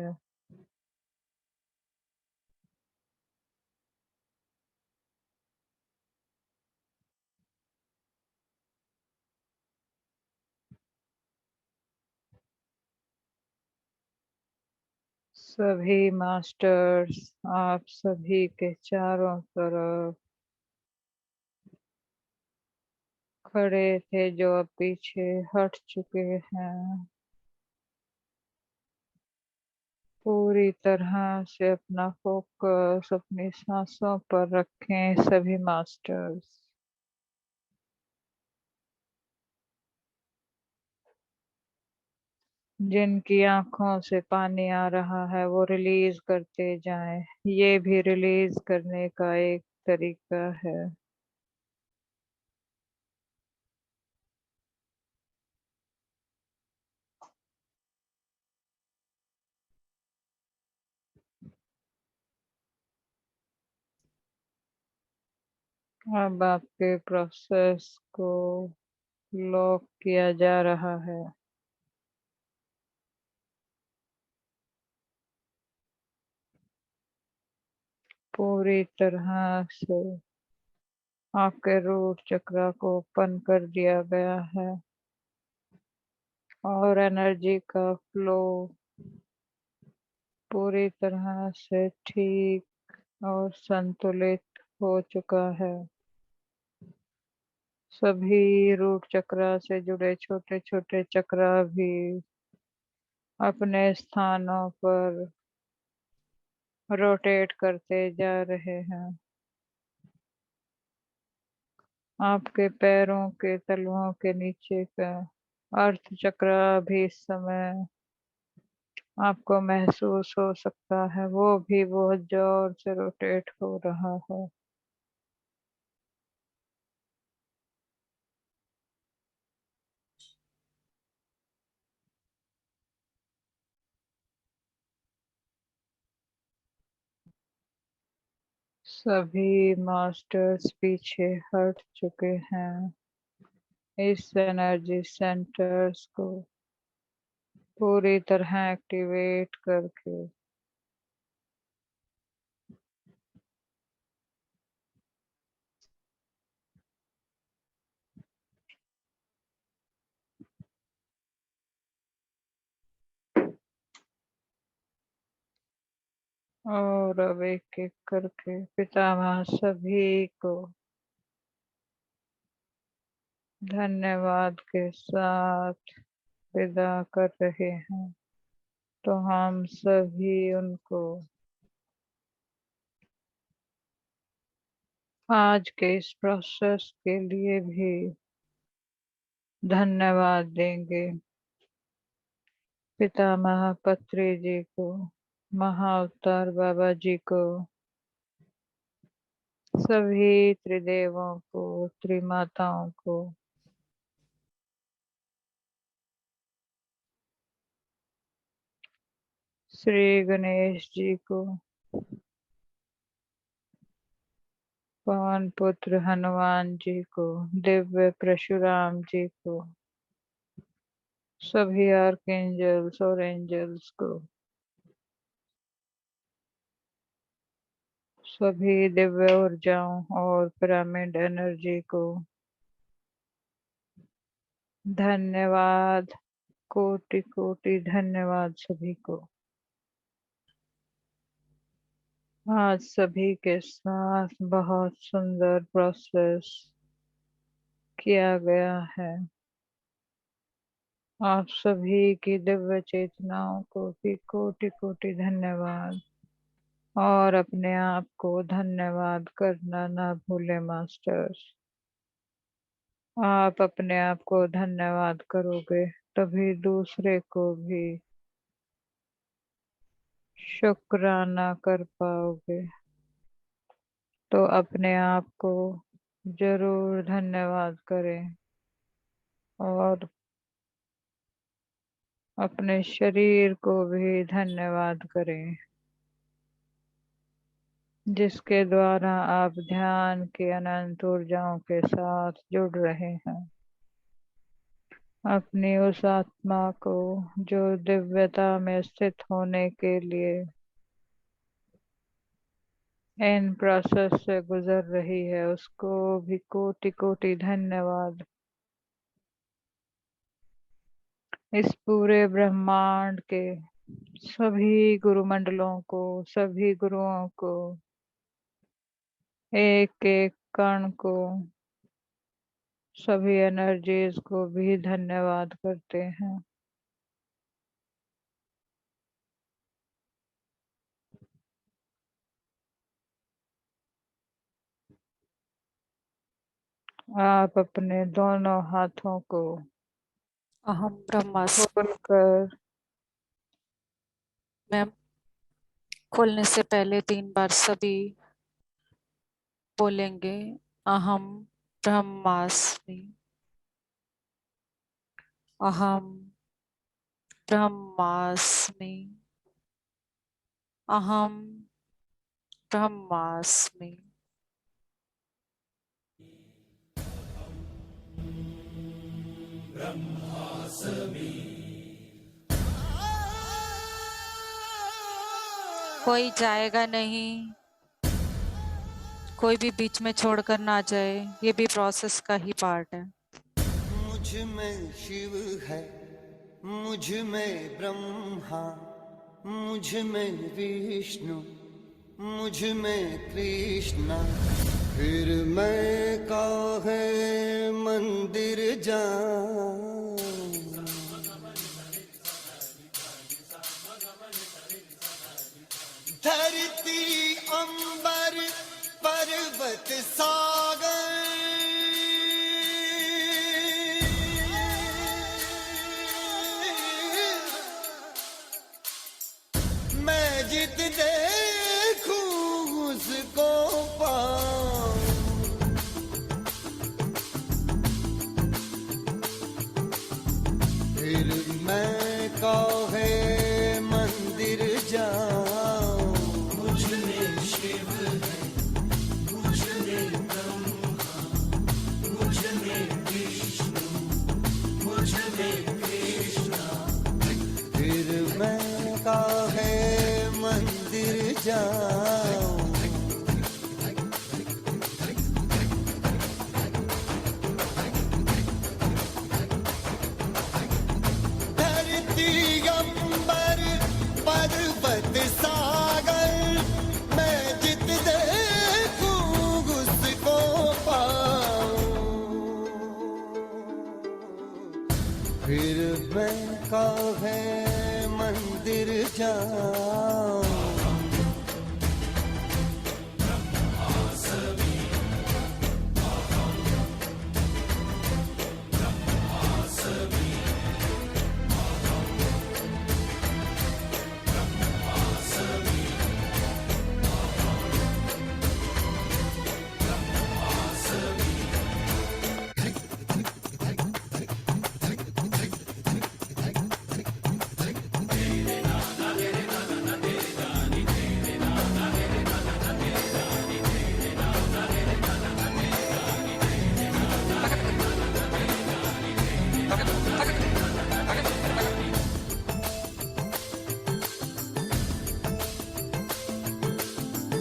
सभी मास्टर्स आप सभी के चारों तरफ खड़े थे, जो अब पीछे हट चुके हैं। पूरी तरह से अपना फोकस अपनी सांसों पर रखें सभी मास्टर्स। जिनकी आंखों से पानी आ रहा है वो रिलीज करते जाएं। ये भी रिलीज करने का एक तरीका है। अब आपके प्रोसेस को लॉक किया जा रहा है। पूरी तरह से आपके रूट चक्र को ओपन कर दिया गया है और एनर्जी का फ्लो पूरी तरह से ठीक और संतुलित हो चुका है। सभी रूट चक्र से जुड़े छोटे छोटे चक्र भी अपने स्थानों पर रोटेट करते जा रहे हैं। आपके पैरों के तलवों के नीचे का अर्थ चक्र भी इस समय आपको महसूस हो सकता है, वो भी बहुत जोर से रोटेट हो रहा है। सभी मास्टर्स पीछे हट चुके हैं। इस एनर्जी सेंटर्स को पूरी तरह एक्टिवेट करके और अब एक एक करके पितामह सभी को धन्यवाद के साथ विदा कर रहे हैं। तो हम सभी उनको आज के इस प्रोसेस के लिए भी धन्यवाद देंगे। पितामह पत्री जी को, महाअवतार बाबा जी को, सभी त्रिदेवों को, त्रिमाताओं को, श्री गणेश जी को, पवन पुत्र हनुमान जी को, दिव्य परशुराम जी को, सभी आर्कएंजल्स और एंजल्स को, सभी दिव्य ऊर्जाओं और पिरामिड एनर्जी को धन्यवाद, कोटि कोटि धन्यवाद सभी को। आज सभी के साथ बहुत सुंदर प्रोसेस किया गया है। आप सभी की दिव्य चेतनाओं को भी कोटि कोटि धन्यवाद, और अपने आप को धन्यवाद करना ना भूले मास्टर्स। आप अपने आप को धन्यवाद करोगे तभी दूसरे को भी शुक्राना कर पाओगे। तो अपने आप को जरूर धन्यवाद करें और अपने शरीर को भी धन्यवाद करें, जिसके द्वारा आप ध्यान के अनंत ऊर्जाओं के साथ जुड़ रहे हैं। अपनी उस आत्मा को जो दिव्यता में स्थित होने के लिए इन प्रोसेस से गुजर रही है, उसको भी कोटि कोटि धन्यवाद। इस पूरे ब्रह्मांड के सभी गुरुमंडलों को, सभी गुरुओं को, एक एक कण को, सभी एनर्जीज को भी धन्यवाद करते हैं। आप अपने दोनों हाथों को अहम ब्रह्मास्मि। खोलकर मैम, खोलने से पहले 3 बार सभी बोलेंगे अहम ब्रह्मास्मि, अहम ब्रह्मास्मि, अहम ब्रह्मास्मि। कोई जाएगा नहीं, कोई भी बीच में छोड़कर ना जाए, ये भी प्रोसेस का ही पार्ट है। मुझ में शिव है, मुझ में ब्रह्मा, मुझ में विष्णु, मुझ में कृष्णा, फिर मैं काहे मंदिर जाऊं। धरती अंबर पर्वत सागर, मैं जित देखूं उसको पाऊं। में का है मंदिर जाऊं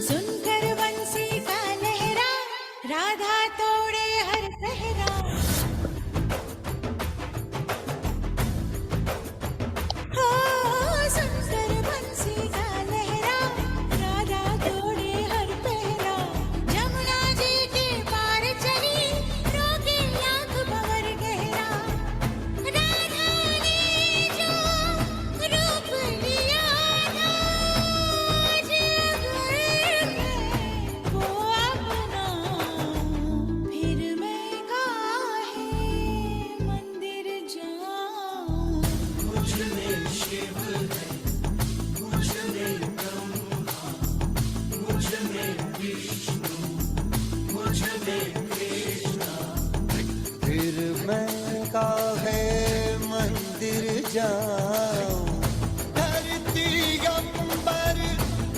सुनकर बंसी का लहरा राधा तोड़े हर पहरा हो सुनकर बंसी का लहरा राधा तोड़े हर पहरा जमुना जी के पार चली रोके लाख भंवर गहरा राधा ने जो रूप लिया था वो अपना फिर मैं काहे मंदिर जाऊं फिर मैं का है मंदिर जाऊं धरती अंबर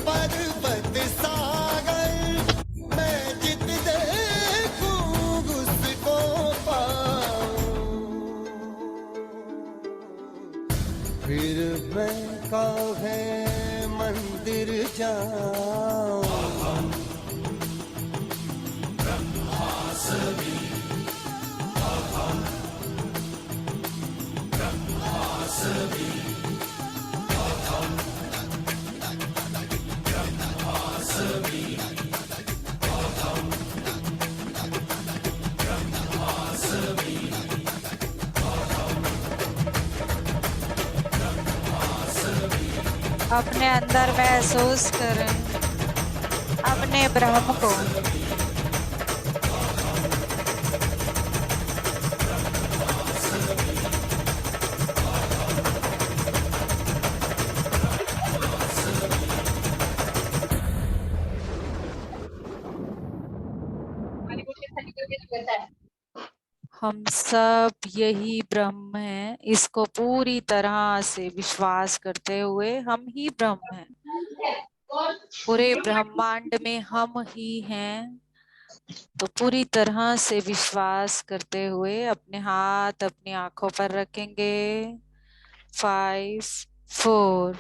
पर्वत सागर मैं जित देखूं उसको पाऊं फिर मैं का है मंदिर जाऊं अपने अंदर महसूस करें अपने ब्रह्म को। हम सब यही ब्रह्म हैं, इसको पूरी तरह से विश्वास करते हुए हम ही ब्रह्म हैं, पूरे ब्रह्मांड में हम ही हैं। तो पूरी तरह से विश्वास करते हुए अपने हाथ अपनी आंखों पर रखेंगे। 5 4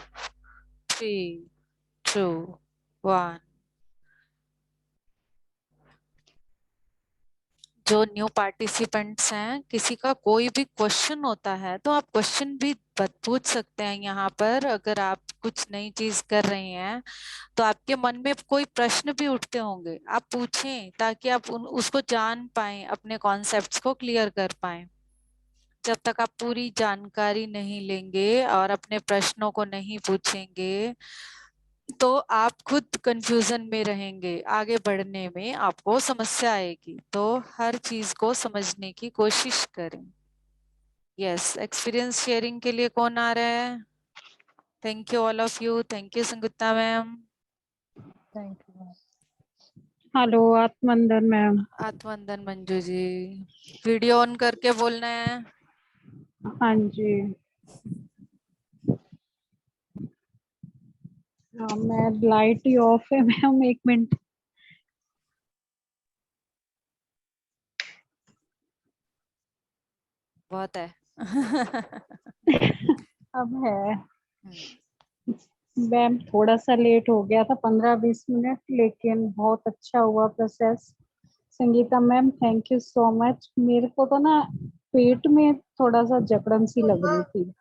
3 2 1। जो न्यू पार्टिसिपेंट्स हैं, किसी का कोई भी क्वेश्चन होता है तो आप क्वेश्चन भी पूछ सकते हैं यहाँ पर। अगर आप कुछ नई चीज कर रहे हैं तो आपके मन में कोई प्रश्न भी उठते होंगे, आप पूछें ताकि आप उसको जान पाएं, अपने कॉन्सेप्ट्स को क्लियर कर पाएं। जब तक आप पूरी जानकारी नहीं लेंगे और अपने प्रश्नों को नहीं पूछेंगे तो आप खुद कंफ्यूजन में रहेंगे, आगे बढ़ने में आपको समस्या आएगी। तो हर चीज को समझने की कोशिश करें। यस, एक्सपीरियंस शेयरिंग के लिए कौन आ रहा है? Thank you all of you. Thank you Sangeeta ma'am. Thank you. Hello आत्मंदन मैम। आत्मंदन मंजू जी। वीडियो ऑन करके बोलना है। हाँ जी। हाँ, मैं लाइट ही ऑफ है मैम, 1 मिनट। बहुत है। अब है मैम, थोड़ा सा लेट हो गया था, 15-20 मिनट, लेकिन बहुत अच्छा हुआ process. Sangeeta ma'am thank you so much. मेरे को तो ना पेट में थोड़ा सा जकड़न सी लग रही थी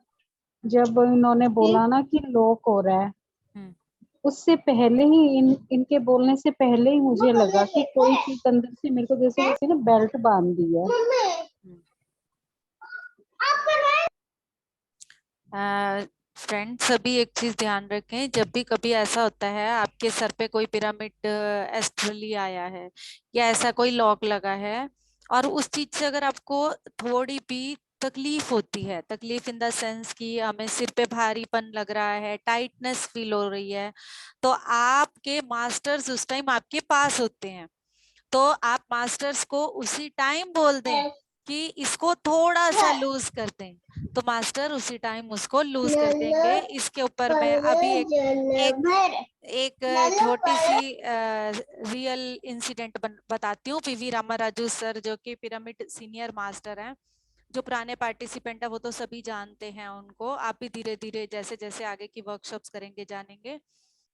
जब इन्होंने बोला ना कि लॉक हो रहा है। उससे पहले ही इनके बोलने से पहले ही मुझे लगा कि कोई चीज अंदर से मेरे को जैसे किसी ने बेल्ट बांध दी है। फ्रेंड सभी एक चीज ध्यान रखें, जब भी कभी ऐसा होता है आपके सर पे कोई पिरामिड एस्ट्रली आया है या ऐसा कोई लॉक लगा है और उस चीज से अगर आपको थोड़ी भी तकलीफ होती है, तकलीफ इन द सेंस कि हमें सिर पे भारीपन लग रहा है, टाइटनेस फील हो रही है, तो आपके मास्टर्स उस टाइम आपके पास होते हैं। तो आप मास्टर्स को उसी टाइम बोल दें कि इसको थोड़ा सा लूज कर दें, तो मास्टर उसी टाइम उसको लूज कर देंगे। इसके ऊपर मैं अभी एक एक छोटी सी रियल इंसिडेंट बताती हूँ। पीवी रामाराजू सर जो कि पिरामिड सीनियर मास्टर हैं, जो पुराने पार्टिसिपेंट है वो तो सभी जानते हैं उनको, आप भी धीरे धीरे जैसे जैसे आगे की वर्कशॉप्स करेंगे जानेंगे।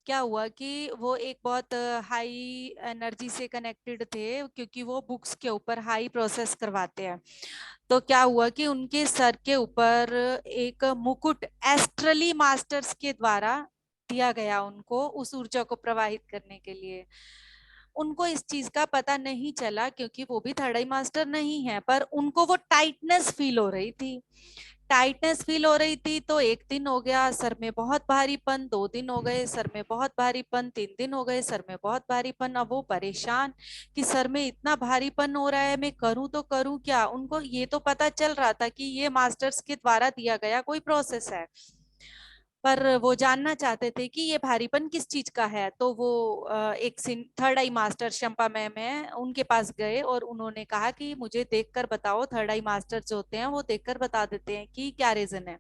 क्या हुआ कि वो एक बहुत हाई एनर्जी से कनेक्टेड थे, क्योंकि वो बुक्स के ऊपर हाई प्रोसेस करवाते हैं। तो क्या हुआ कि उनके सर के ऊपर एक मुकुट एस्ट्रली मास्टर्स के द्वारा दिया गया उनको, उस ऊर्जा को प्रवाहित करने के लिए। उनको इस चीज का पता नहीं चला क्योंकि वो भी थर्ड आई मास्टर नहीं है, पर उनको वो टाइटनेस फील हो रही थी। टाइटनेस फील हो रही थी, तो एक दिन हो गया सर में बहुत भारीपन, 2 दिन हो गए सर में बहुत भारीपन, 3 दिन हो गए सर में बहुत भारीपन। अब वो परेशान कि सर में इतना भारीपन हो रहा है, मैं करूं तो करूं क्या। उनको ये तो पता चल रहा था कि ये मास्टर्स के द्वारा दिया गया कोई प्रोसेस है, पर वो जानना चाहते थे कि ये भारीपन किस चीज का है। तो वो एक थर्ड आई मास्टर शंपा मैम है, उनके पास गए और उन्होंने कहा कि मुझे देखकर बताओ, थर्ड आई मास्टर जो होते हैं वो देखकर बता देते हैं कि क्या रीजन है।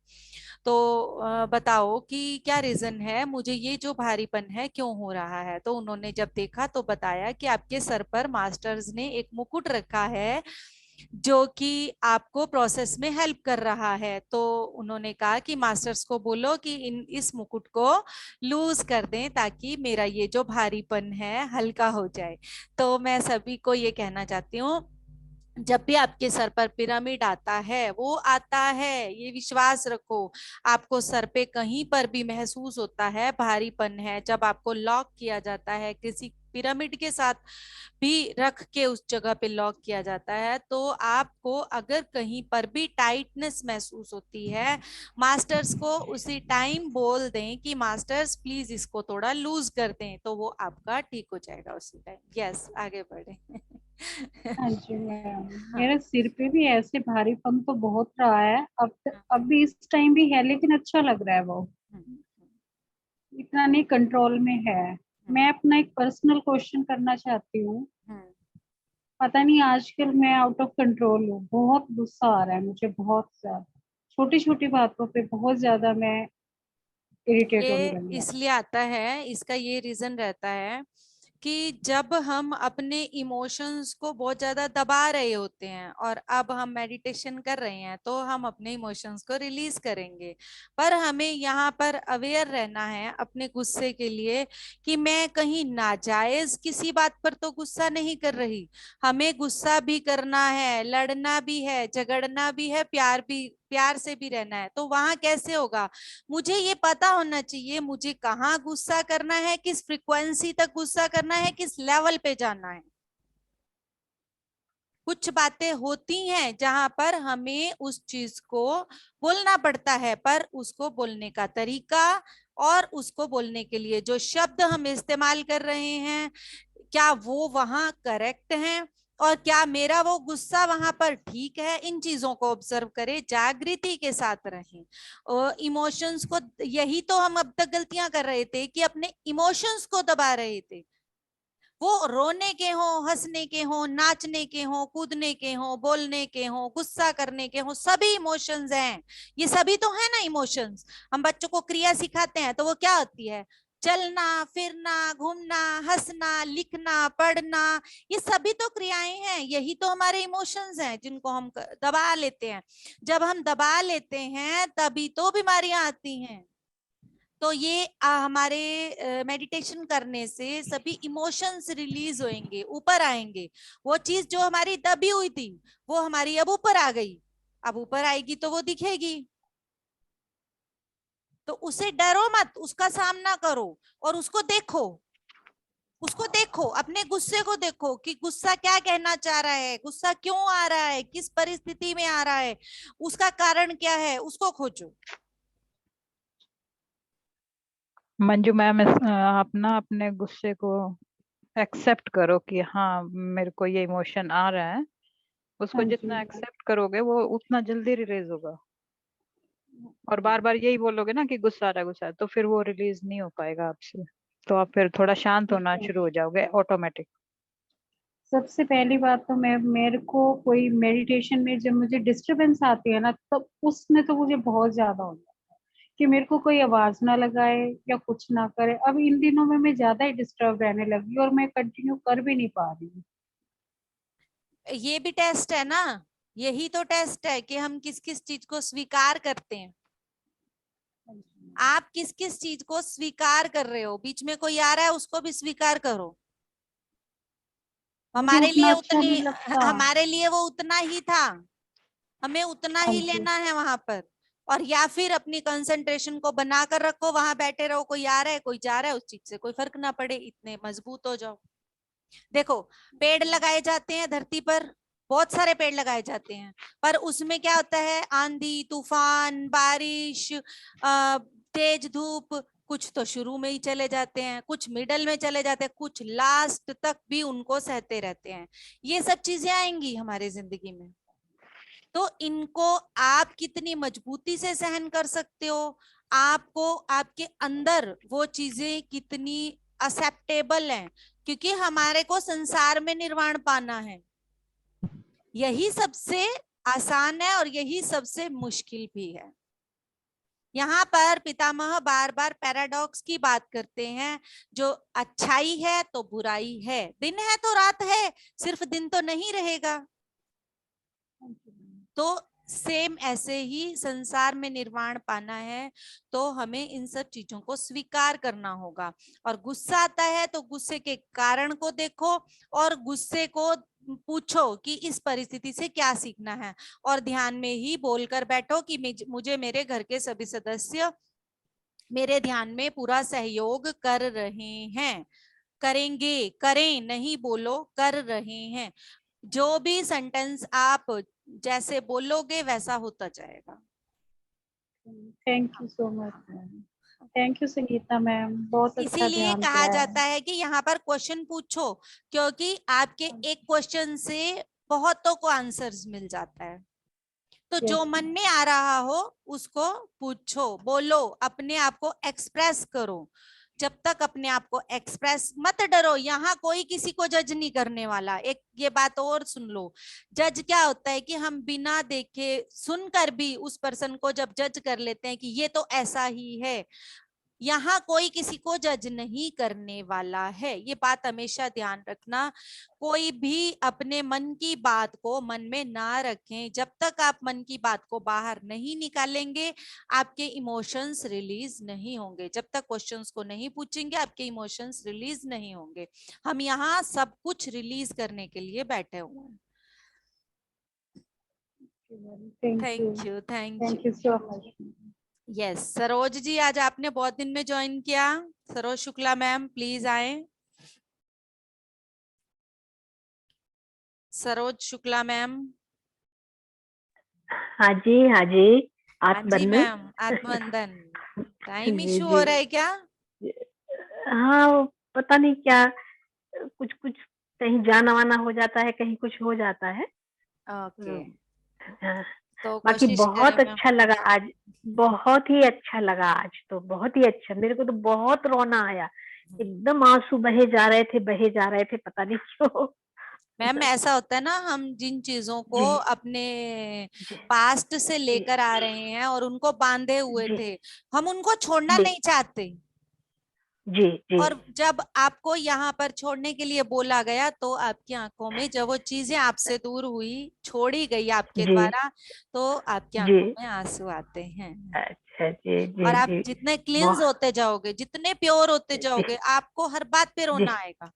तो बताओ कि क्या रीजन है, मुझे ये जो भारीपन है क्यों हो रहा है। तो उन्होंने जब देखा तो बताया कि आपके सर पर मास्टर्स ने एक मुकुट रखा है जो कि आपको प्रोसेस में हेल्प कर रहा है। तो उन्होंने कहा कि मास्टर्स को बोलो कि इस मुकुट को लूज कर दें ताकि मेरा ये जो भारीपन है हल्का हो जाए। तो मैं सभी को ये कहना चाहती हूँ, जब भी आपके सर पर पिरामिड आता है, वो आता है, ये विश्वास रखो। आपको सर पे कहीं पर भी महसूस होता है भारीपन है, जब आपको लॉक किया जाता है किसी पिरामिड के साथ भी रख के उस जगह पे लॉक किया जाता है, तो आपको अगर कहीं पर भी टाइटनेस महसूस होती है, मास्टर्स को उसी टाइम बोल दें कि मास्टर्स प्लीज इसको थोड़ा लूज कर दें, तो वो आपका ठीक हो जाएगा उसी टाइम। यस, आगे बढ़े। हाँ जी मैम, हाँ। मेरे सिर पे भी ऐसे भारीपन तो बहुत रहा है, हाँ। अब भी इस टाइम भी है, लेकिन अच्छा लग रहा है वो, हम्म, इतना नहीं, कंट्रोल में है। हम्म, मैं अपना एक पर्सनल क्वेश्चन करना चाहती हूँ। हम्म, पता नहीं आजकल मैं आउट ऑफ कंट्रोल हूँ, बहुत गुस्सा आ रहा है मुझे, बहुत ज्यादा, छोटी छोटी बातों पे बहुत ज्यादा मैं इरिटेट होने ये लगी हूँ। इसलिए आता है, इसका ये रीजन रहता है कि जब हम अपने इमोशंस को बहुत ज्यादा दबा रहे होते हैं और अब हम मेडिटेशन कर रहे हैं तो हम अपने इमोशंस को रिलीज करेंगे, पर हमें यहाँ पर अवेयर रहना है अपने गुस्से के लिए कि मैं कहीं नाजायज किसी बात पर तो गुस्सा नहीं कर रही। हमें गुस्सा भी करना है, लड़ना भी है, झगड़ना भी है, प्यार से भी रहना है। तो वहां कैसे होगा, मुझे ये पता होना चाहिए मुझे कहाँ गुस्सा करना है, किस फ्रिक्वेंसी तक गुस्सा करना है, किस लेवल पे जाना है। कुछ बातें होती हैं जहां पर हमें उस चीज को बोलना पड़ता है, पर उसको बोलने का तरीका और उसको बोलने के लिए जो शब्द हम इस्तेमाल कर रहे हैं, क्या वो वहां करेक्ट हैं और क्या मेरा वो गुस्सा वहां पर ठीक है, इन चीजों को ऑब्जर्व करें, जागृति के साथ रहें। और इमोशंस को, यही तो हम अब तक गलतियां कर रहे थे कि अपने इमोशंस को दबा रहे थे। वो रोने के हो, हंसने के हो, नाचने के हो, कूदने के हो, बोलने के हो, गुस्सा करने के हो, सभी इमोशंस हैं। ये सभी तो है ना इमोशंस। हम बच्चों को क्रिया सिखाते हैं तो वो क्या होती है, चलना फिरना, घूमना, हंसना, लिखना, पढ़ना, ये सभी तो क्रियाएं हैं। यही तो हमारे इमोशंस हैं जिनको हम दबा लेते हैं। जब हम दबा लेते हैं तभी तो बीमारियां आती हैं। तो ये हमारे मेडिटेशन करने से सभी इमोशंस रिलीज होंगे, ऊपर आएंगे। वो चीज जो हमारी दबी हुई थी वो हमारी अब ऊपर आ गई, अब ऊपर आएगी तो वो दिखेगी। तो उसे डरो मत, उसका सामना करो और उसको देखो। उसको देखो, अपने गुस्से को देखो कि गुस्सा क्या कहना चाह रहा है, गुस्सा क्यों आ रहा है, किस परिस्थिति में आ रहा है, उसका कारण क्या है, उसको खोजो। मंजू मैम, आप ना अपने गुस्से को एक्सेप्ट करो कि हाँ मेरे को ये इमोशन आ रहा है। उसको हाँ जितना जी। एक्सेप्ट करोगे वो उतना जल्दी रिलीज होगा। और बार बार यही बोलोगे ना कि गुस्सा आ रहा है गुस्सा है, तो फिर वो रिलीज नहीं हो पाएगा आपसे। तो आप फिर थोड़ा शांत ठीक होना है। शुरू हो जाओगे ऑटोमेटिक। सबसे पहली बात तो मैं मेरे को कोई मेडिटेशन में जब मुझे डिस्टरबेंस आती है ना, तब उसमें तो मुझे बहुत ज्यादा हो जाता है कि मेरे को कोई आवाज ना लगाए या कुछ ना करे। अब इन दिनों में मैं ज्यादा ही डिस्टर्ब रहने लगी और मैं कंटिन्यू कर भी नहीं पा रही हूँ। ये भी टेस्ट है ना, यही तो टेस्ट है कि हम किस किस चीज को स्वीकार करते हैं। आप किस किस चीज को स्वीकार कर रहे हो। बीच में कोई आ रहा है उसको भी स्वीकार करो। मुझे हमारे उतना लिए अच्छा नहीं उतनी, लगता। हमारे लिए वो उतना ही था, हमें उतना हाँ ही जी। लेना है वहां पर। और या फिर अपनी कंसंट्रेशन को बना कर रखो, वहां बैठे रहो, कोई आ रहा है कोई जा रहा है उस चीज से कोई फर्क ना पड़े, इतने मजबूत हो जाओ। देखो, पेड़ लगाए जाते हैं धरती पर, बहुत सारे पेड़ लगाए जाते हैं, पर उसमें क्या होता है, आंधी तूफान बारिश, तेज धूप, कुछ तो शुरू में ही चले जाते हैं, कुछ मिडल में चले जाते हैं, कुछ लास्ट तक भी उनको सहते रहते हैं। ये सब चीजें आएंगी हमारी जिंदगी में। तो इनको आप कितनी मजबूती से सहन कर सकते हो, आपको आपके अंदर वो चीजें कितनी एक्सेप्टेबल हैं, क्योंकि हमारे को संसार में निर्वाण पाना है। यही सबसे आसान है और यही सबसे मुश्किल भी है। यहाँ पर पितामह बार बार पैराडॉक्स की बात करते हैं, जो अच्छाई है तो बुराई है, दिन है तो रात है, सिर्फ दिन तो नहीं रहेगा। तो सेम ऐसे ही संसार में निर्वाण पाना है तो हमें इन सब चीजों को स्वीकार करना होगा। और गुस्सा आता है तो गुस्से के कारण को देखो और गुस्से को पूछो कि इस परिस्थिति से क्या सीखना है, और ध्यान में ही बोलकर बैठो कि मुझे मेरे घर के सभी सदस्य मेरे ध्यान में पूरा सहयोग कर रहे हैं, करेंगे, करें नहीं बोलो, कर रहे हैं। जो भी सेंटेंस आप जैसे बोलोगे वैसा होता जाएगा। Thank you so much ma'am. Thank you Sangeeta ma'am, बहुत अच्छा इसीलिए ध्यान कहा दिया जाता है। है कि यहाँ पर क्वेश्चन पूछो, क्योंकि आपके एक क्वेश्चन से बहुतों को आंसर्स मिल जाता है। तो जो यस। मन में आ रहा हो उसको पूछो, बोलो, अपने आप को एक्सप्रेस करो। जब तक अपने आप को एक्सप्रेस मत डरो, यहाँ कोई किसी को जज नहीं करने वाला। एक ये बात और सुन लो, जज क्या होता है कि हम बिना देखे सुनकर भी उस पर्सन को जब जज कर लेते हैं कि ये तो ऐसा ही है। यहाँ कोई किसी को जज नहीं करने वाला है, ये बात हमेशा ध्यान रखना। कोई भी अपने मन की बात को मन में ना रखें। जब तक आप मन की बात को बाहर नहीं निकालेंगे आपके इमोशंस रिलीज नहीं होंगे। जब तक क्वेश्चंस को नहीं पूछेंगे आपके इमोशंस रिलीज नहीं होंगे। हम यहाँ सब कुछ रिलीज करने के लिए बैठे हुए हैं। Thank you. Thank you, thank thank you you. So much. Yes Saroj ji, आज आपने बहुत दिन में ज्वाइन किया। सरोज शुक्ला मैम प्लीज आए। सरोज शुक्ला मैम। हाँ जी, हाँ जी। हाँ जी आत्मबंधन। मैम, आत्मबंधन। टाइम जी इश्यू हो जी। रहा है क्या? हाँ, वो पता नहीं क्या, कुछ कुछ कहीं जाना वाना हो जाता है, कहीं कुछ हो जाता है। ओके, हाँ, तो बाकी कोशिश करें बहुत मैम। अच्छा लगा आज। बहुत ही अच्छा लगा आज, तो बहुत ही अच्छा। मेरे को तो बहुत रोना आया, एकदम आंसू बहे जा रहे थे, बहे जा रहे थे, पता नहीं क्यों। मैम ऐसा होता है ना, हम जिन चीजों को जी अपने जी पास्ट से जी लेकर आ रहे हैं और उनको बांधे हुए जी थे, हम उनको छोड़ना जी नहीं चाहते। जी जी और जब आपको यहाँ पर छोड़ने के लिए बोला गया तो आपकी आंखों में जब वो चीजें आपसे दूर हुई, छोड़ी गई आपके जी द्वारा, तो आपकी जी। आंखों में आंसू आते हैं। अच्छा जी और जी आप जी। जितने क्लींस बहुत होते जाओगे, जितने प्योर होते जी जाओगे, आपको हर बात पे जी। रोना आएगा।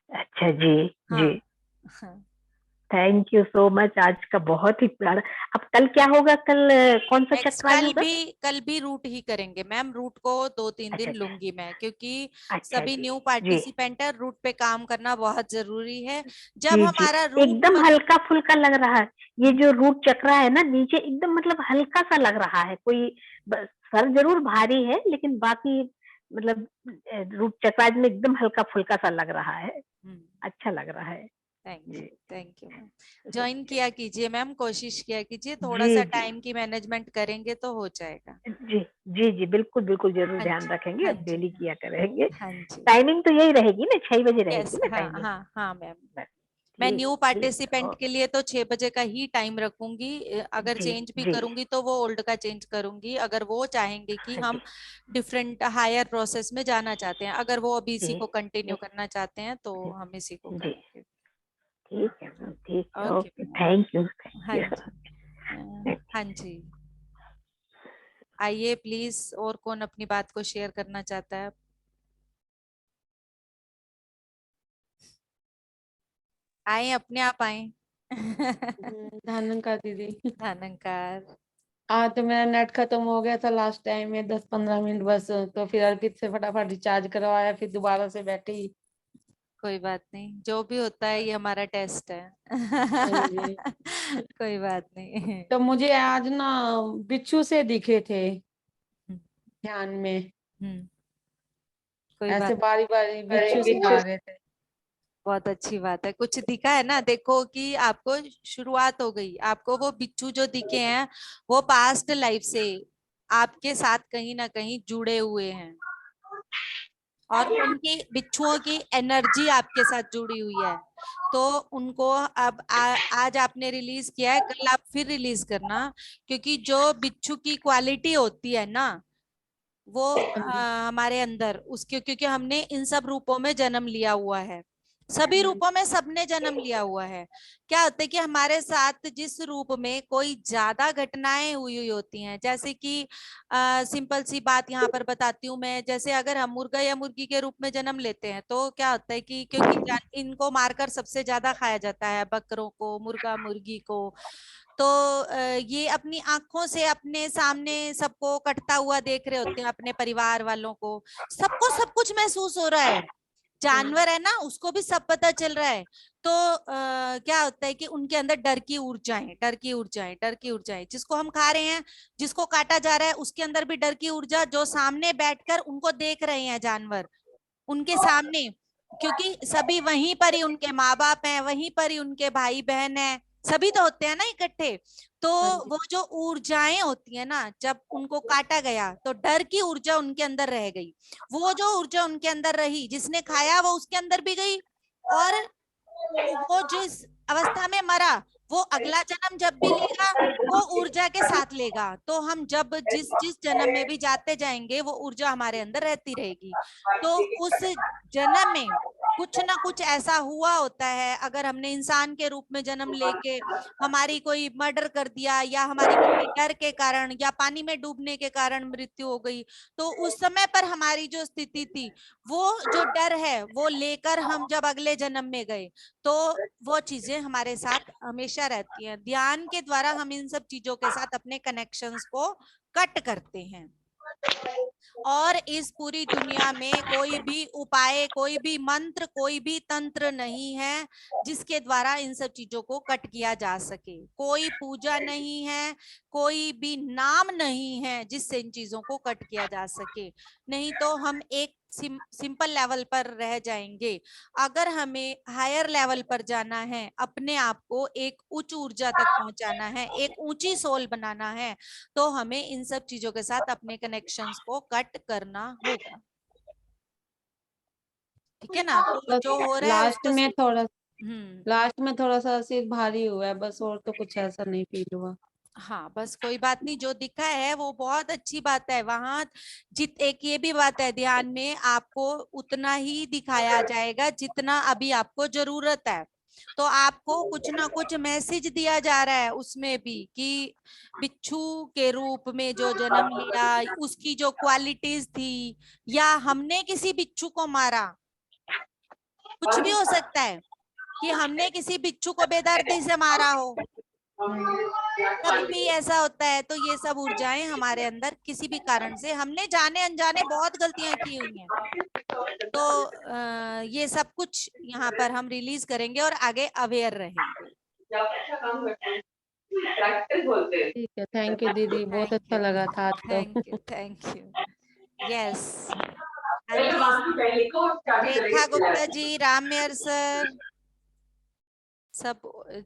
अच्छा जी हाँ, जी। हाँ। थैंक यू सो मच, आज का बहुत ही प्यारा। अब कल क्या होगा? कल कौन सा नेक्स्ट चक्र है उधर? कल भी रूट ही करेंगे मैम। रूट को 2-3 अच्छा दिन अच्छा। लूंगी मैं, क्योंकि अच्छा सभी जी न्यू जी पार्टिसिपेंट है, रूट पे काम करना बहुत जरूरी है। जब जी जी। हमारा रूट एकदम पर हल्का फुल्का लग रहा है। ये जो रूट चक्र है ना नीचे, एकदम मतलब हल्का सा लग रहा है। कोई सर जरूर भारी है, लेकिन बाकी मतलब रूप चक्रराज में एकदम हल्का फुल्का सा लग रहा है, अच्छा लग रहा है। Thank you ma'am. ज्वाइन किया कीजिए मैम, कोशिश किया कीजिए, थोड़ा जी सा जी टाइम की मैनेजमेंट करेंगे तो हो जाएगा। जी जी जी बिल्कुल बिल्कुल जरूर हाँ ध्यान जी, रखेंगे हाँ और जी, डेली किया करेंगे। हाँ जी। टाइमिंग तो यही रहेगी ना, 6 बजे यस, रहेगी ना हाँ टाइमिंग? हाँ हाँ मैम। बस, मैं ठीक न्यू ठीक पार्टिसिपेंट के लिए तो 6 बजे का ही टाइम रखूंगी, अगर जी चेंज भी जी करूंगी तो वो ओल्ड का चेंज करूंगी, अगर वो चाहेंगे कि हाँ हम जी डिफरेंट हायर प्रोसेस में जाना चाहते हैं, अगर वो अभी इसी जी को कंटिन्यू करना चाहते हैं तो हम इसी को जी करेंगे। ठीक है मैम, ठीक है, okay okay, ma'am. Thank you हाँ जी, हाँ जी। आइए प्लीज, और कौन अपनी बात को शेयर करना चाहता है? आए, अपने आप आए। धन्यकार दीदी। धनंकार। तो मेरा नेट खत्म हो गया था लास्ट टाइम में 10-15 मिनट बस, तो फिर अर्पित से फटाफट रिचार्ज करवाया, फिर दोबारा से बैठी। कोई बात नहीं, जो भी होता है ये हमारा टेस्ट है। हाँ जी। कोई बात नहीं। तो मुझे आज ना बिच्छू से दिखे थे हम्म, ध्यान में, कोई ऐसे बात। बारी बारी बिच्छू से आ रहे थे। बहुत अच्छी बात है, कुछ दिखा है ना, देखो कि आपको शुरुआत हो गई, आपको वो बिच्छू जो दिखे हैं वो पास्ट लाइफ से आपके साथ कहीं ना कहीं जुड़े हुए हैं, और उनकी बिच्छुओं की एनर्जी आपके साथ जुड़ी हुई है। तो उनको अब आज आपने रिलीज किया है, कल आप फिर रिलीज करना, क्योंकि जो बिच्छू की क्वालिटी होती है ना वो हमारे अंदर उसके, क्योंकि हमने इन सब रूपों में जन्म लिया हुआ है, सभी रूपों में सबने जन्म लिया हुआ है। क्या होता है कि हमारे साथ जिस रूप में कोई ज्यादा घटनाएं हुई हुई होती हैं, जैसे कि सिंपल सी बात यहाँ पर बताती हूँ मैं, जैसे अगर हम मुर्गा या मुर्गी के रूप में जन्म लेते हैं तो क्या होता है कि क्योंकि इनको मारकर सबसे ज्यादा खाया जाता है, बकरों को, मुर्गा मुर्गी को, तो ये अपनी आंखों से अपने सामने सबको कटता हुआ देख रहे होते हैं, अपने परिवार वालों को, सबको सब कुछ महसूस हो रहा है, जानवर है ना उसको भी सब पता चल रहा है। तो क्या होता है कि उनके अंदर डर की ऊर्जाएं, डर की ऊर्जाएं, डर की ऊर्जाएं, जिसको हम खा रहे हैं, जिसको काटा जा रहा है, उसके अंदर भी डर की ऊर्जा, जो सामने बैठकर उनको देख रहे हैं जानवर, उनके सामने, क्योंकि सभी वहीं पर ही उनके माँ बाप हैं, वहीं पर ही उनके भाई बहन हैं, सभी तो होते हैं ना इकट्ठे। तो वो जो ऊर्जाएं होती है ना, जब उनको काटा गया तो डर की ऊर्जा उनके अंदर रह गई, वो जो ऊर्जा उनके अंदर रही, जिसने खाया वो उसके अंदर भी गई, और वो जिस अवस्था में मरा वो अगला जन्म जब भी लेगा वो ऊर्जा के साथ लेगा, तो हम जब जिस जिस जन्म में भी जाते जाएंगे वो ऊर्जा हमारे अंदर रहती रहेगी। तो उस जन्म में कुछ ना कुछ ऐसा हुआ होता है, अगर हमने इंसान के रूप में जन्म लेके हमारी कोई मर्डर कर दिया, या हमारी किसी डर के कारण या पानी में डूबने के कारण मृत्यु हो गई, तो उस समय पर हमारी जो स्थिति थी, वो जो डर है वो लेकर हम जब अगले जन्म में गए, तो वो चीजें हमारे साथ हमेशा रहती हैं। ध्यान के द्वारा हम इन सब चीजों के साथ अपने कनेक्शंस को कट करते हैं, और इस पूरी दुनिया में कोई भी उपाय, कोई भी मंत्र, कोई भी तंत्र नहीं है जिसके द्वारा इन सब चीजों को कट किया जा सके, कोई पूजा नहीं है, कोई भी नाम नहीं है जिससे इन चीजों को कट किया जा सके, नहीं तो हम एक सिंपल लेवल पर रह जाएंगे। अगर हमें हायर लेवल पर जाना है, अपने आप को एक उच्च ऊर्जा तक पहुंचाना है, एक ऊंची सोल बनाना है, तो हमें इन सब चीजों के साथ अपने कनेक्शंस को कट करना होगा। ठीक है ना, तो जो हो रहा है लास्ट उसको में थोड़ा हम्म लास्ट में थोड़ा सा सिर भारी हुआ है बस, और तो कुछ ऐसा नहीं फील हुआ। हाँ बस कोई बात नहीं, जो दिखा है वो बहुत अच्छी बात है, वहां जित एक ये भी बात है, ध्यान में आपको उतना ही दिखाया जाएगा जितना अभी आपको जरूरत है, तो आपको कुछ ना कुछ मैसेज दिया जा रहा है उसमें भी कि बिच्छू के रूप में जो जन्म लिया उसकी जो क्वालिटीज थी, या हमने किसी बिच्छू को मारा, कुछ भी हो सकता है कि हमने किसी बिच्छू को बेदर्दी से मारा हो, तब भी ऐसा होता है, तो ये सब ऊर्जाएं हमारे अंदर किसी भी कारण से, हमने जाने अनजाने बहुत गलतियां की हुई हैं, तो ये सब कुछ यहाँ पर हम रिलीज करेंगे और आगे अवेयर रहेंगे। ठीक है, थैंक यू दीदी, बहुत थैंक अच्छा यू, लगा था आज तो। Thank you, thank you. Yes, हाँ जी, रेखा गुप्ता जी, राम मेहर सर, सब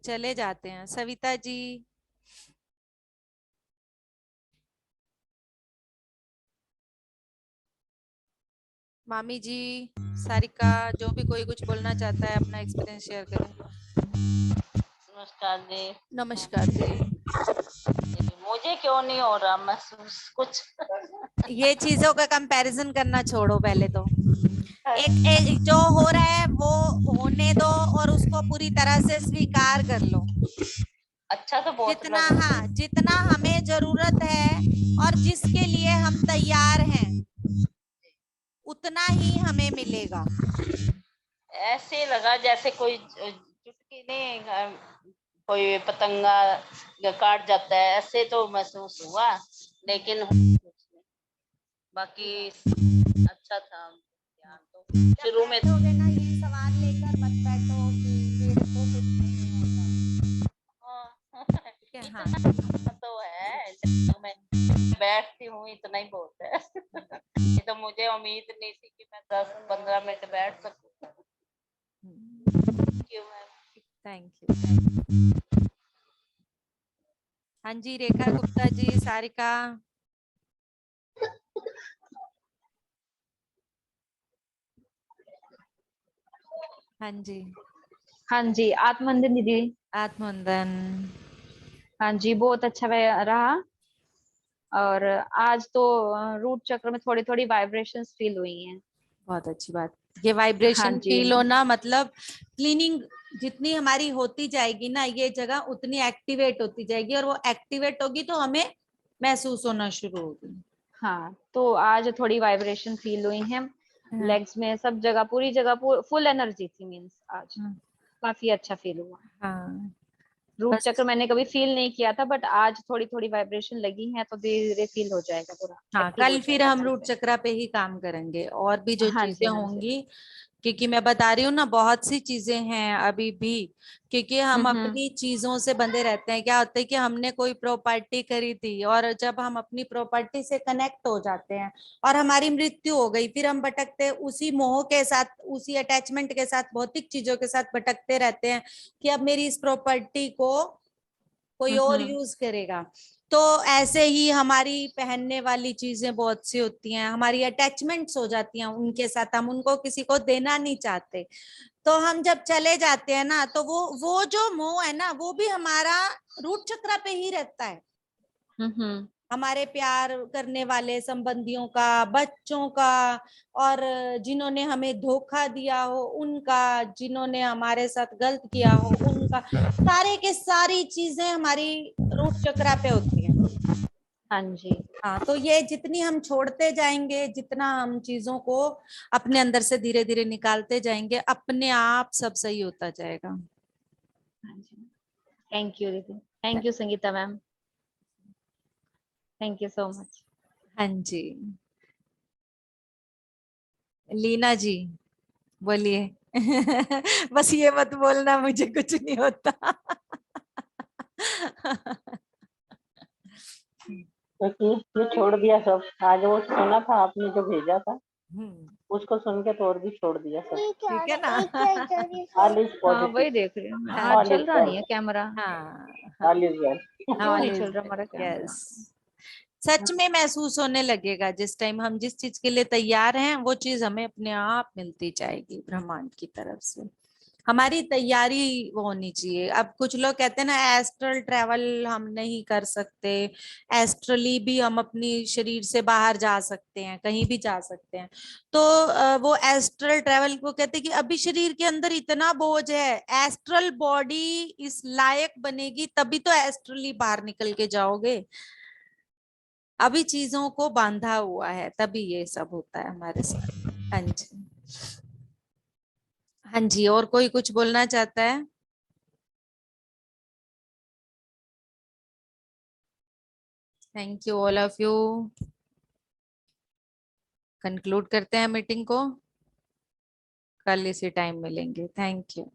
चले जाते हैं। सविता जी, मामी जी, सारिका, जो भी कोई कुछ बोलना चाहता है अपना एक्सपीरियंस शेयर करें। नमस्कार जी। नमस्कार जी। मुझे क्यों नहीं हो रहा महसूस कुछ? ये चीजों का कंपैरिजन करना छोड़ो पहले तो। एक जो हो रहा है वो होने दो और उसको पूरी तरह से स्वीकार कर लो। अच्छा तो बहुत जितना, लग रहा हाँ, जितना हमें जरूरत है और जिसके लिए हम तैयार हैं उतना ही हमें मिलेगा। है। ऐसे लगा जैसे कोई चुटकी नहीं कोई पतंगा काट जाता है, ऐसे तो महसूस हुआ, लेकिन बाकी अच्छा था। ध्यान तो शुरू में ना ये सवाल लेकर मत बैठो कि मेरे को कुछ नहीं होता। ठीक है, हाँ। इतना तो है, जब मैं बैठती हूँ इतना ही बहुत है। ये तो मुझे उम्मीद नहीं थी कि मैं 10-15 मिनट बैठ सकूँ। क्यों मैम? Thank you. हाँ जी, रेखा गुप्ता जी, सारिका। हाँ जी, हाँ जी, आत्मवंदन दीदी। आत्मवंदन। हाँ जी, बहुत अच्छा रहा। और आज तो रूट चक्र में थोड़ी थोड़ी वाइब्रेशंस फील हुई हैं। बहुत अच्छी बात। ये हाँ वाइब्रेशन जी। फील होना मतलब क्लीनिंग जितनी हमारी होती जाएगी ना, ये जगह उतनी एक्टिवेट होती जाएगी और वो एक्टिवेट होगी तो हमें महसूस होना शुरू होगी। हाँ, तो आज थोड़ी वाइब्रेशन फील हुई हैं। हाँ। लेग्स में सब जगह, पूरी जगह फुल एनर्जी थी। मीन्स आज हाँ। काफी अच्छा फील हुआ। हाँ, रूट बस। चक्र मैंने कभी फील नहीं किया था, बट आज थोड़ी थोड़ी वाइब्रेशन लगी है तो धीरे धीरे फील हो जाएगा, पूरा हाँ, एक्टिव हो कल फिर जाएगा हम अच्छे रूट से। चक्रा पे ही काम करेंगे और भी जो हाँ चीजें जी, हाँ जी। होंगी, क्योंकि मैं बता रही हूँ ना, बहुत सी चीजें हैं अभी भी, क्योंकि हम हम्म। अपनी चीजों से बंधे रहते हैं। क्या होता है कि हमने कोई प्रॉपर्टी खरीदी और जब हम अपनी प्रॉपर्टी से कनेक्ट हो जाते हैं और हमारी मृत्यु हो गई, फिर हम भटकते हैं उसी मोह के साथ, उसी अटैचमेंट के साथ, भौतिक चीजों के साथ भटकते रहते हैं कि अब मेरी इस प्रॉपर्टी को कोई और यूज करेगा। तो ऐसे ही हमारी पहनने वाली चीजें बहुत सी होती हैं, हमारी अटैचमेंट्स हो जाती हैं उनके साथ, हम उनको किसी को देना नहीं चाहते। तो हम जब चले जाते हैं ना, तो वो जो मोह है ना, वो भी हमारा रूट चक्र पे ही रहता है। हमारे प्यार करने वाले संबंधियों का, बच्चों का, और जिन्होंने हमें धोखा दिया हो उनका, जिन्होंने हमारे साथ गलत किया हो उनका, सारे के सारी चीजें हमारी रूट चक्र पे होती हैं। हाँ जी। हाँ, तो ये जितनी हम छोड़ते जाएंगे, जितना हम चीजों को अपने अंदर से धीरे धीरे निकालते जाएंगे, अपने आप सब सही होता जाएगा। हाँ जी, थैंक यू दीदी, thank you Sangeeta ma'am, thank you so much. हाँ जी, लीना जी बोलिए। बस ये मत बोलना मुझे कुछ नहीं होता। ये छोड़ दिया सब। आज वो सुना था आपने जो भेजा था, उसको सुन के तो और भी छोड़ दिया सब। ठीक है ना। All is हाँ, positive. वही देख रही हूँ मैं। हाँ, आज All is चल रहा well. नहीं है कैमरा। हाँ, All is well. क्यों नहीं चल रहा हमारा कैमरा? यस, सच में महसूस होने लगेगा जिस टाइम हम जिस चीज के लिए तैयार हैं, वो चीज हमें अपने आप मिलती जाएगी ब्रह्मांड की तरफ से। हमारी तैयारी वो होनी चाहिए। अब कुछ लोग कहते हैं ना, एस्ट्रल ट्रैवल हम नहीं कर सकते, एस्ट्रली भी हम अपनी शरीर से बाहर जा सकते हैं, कहीं भी जा सकते हैं। तो वो एस्ट्रल ट्रैवल को कहते हैं कि अभी शरीर के अंदर इतना बोझ है, एस्ट्रल बॉडी इस लायक बनेगी तभी तो एस्ट्रली बाहर निकल के जाओगे। अभी चीजों को बांधा हुआ है, तभी ये सब होता है हमारे साथ। हाँ जी, हाँ जी, और कोई कुछ बोलना चाहता है? Thank you all of you. Conclude करते हैं मीटिंग को, कल इसी टाइम मिलेंगे। Thank you.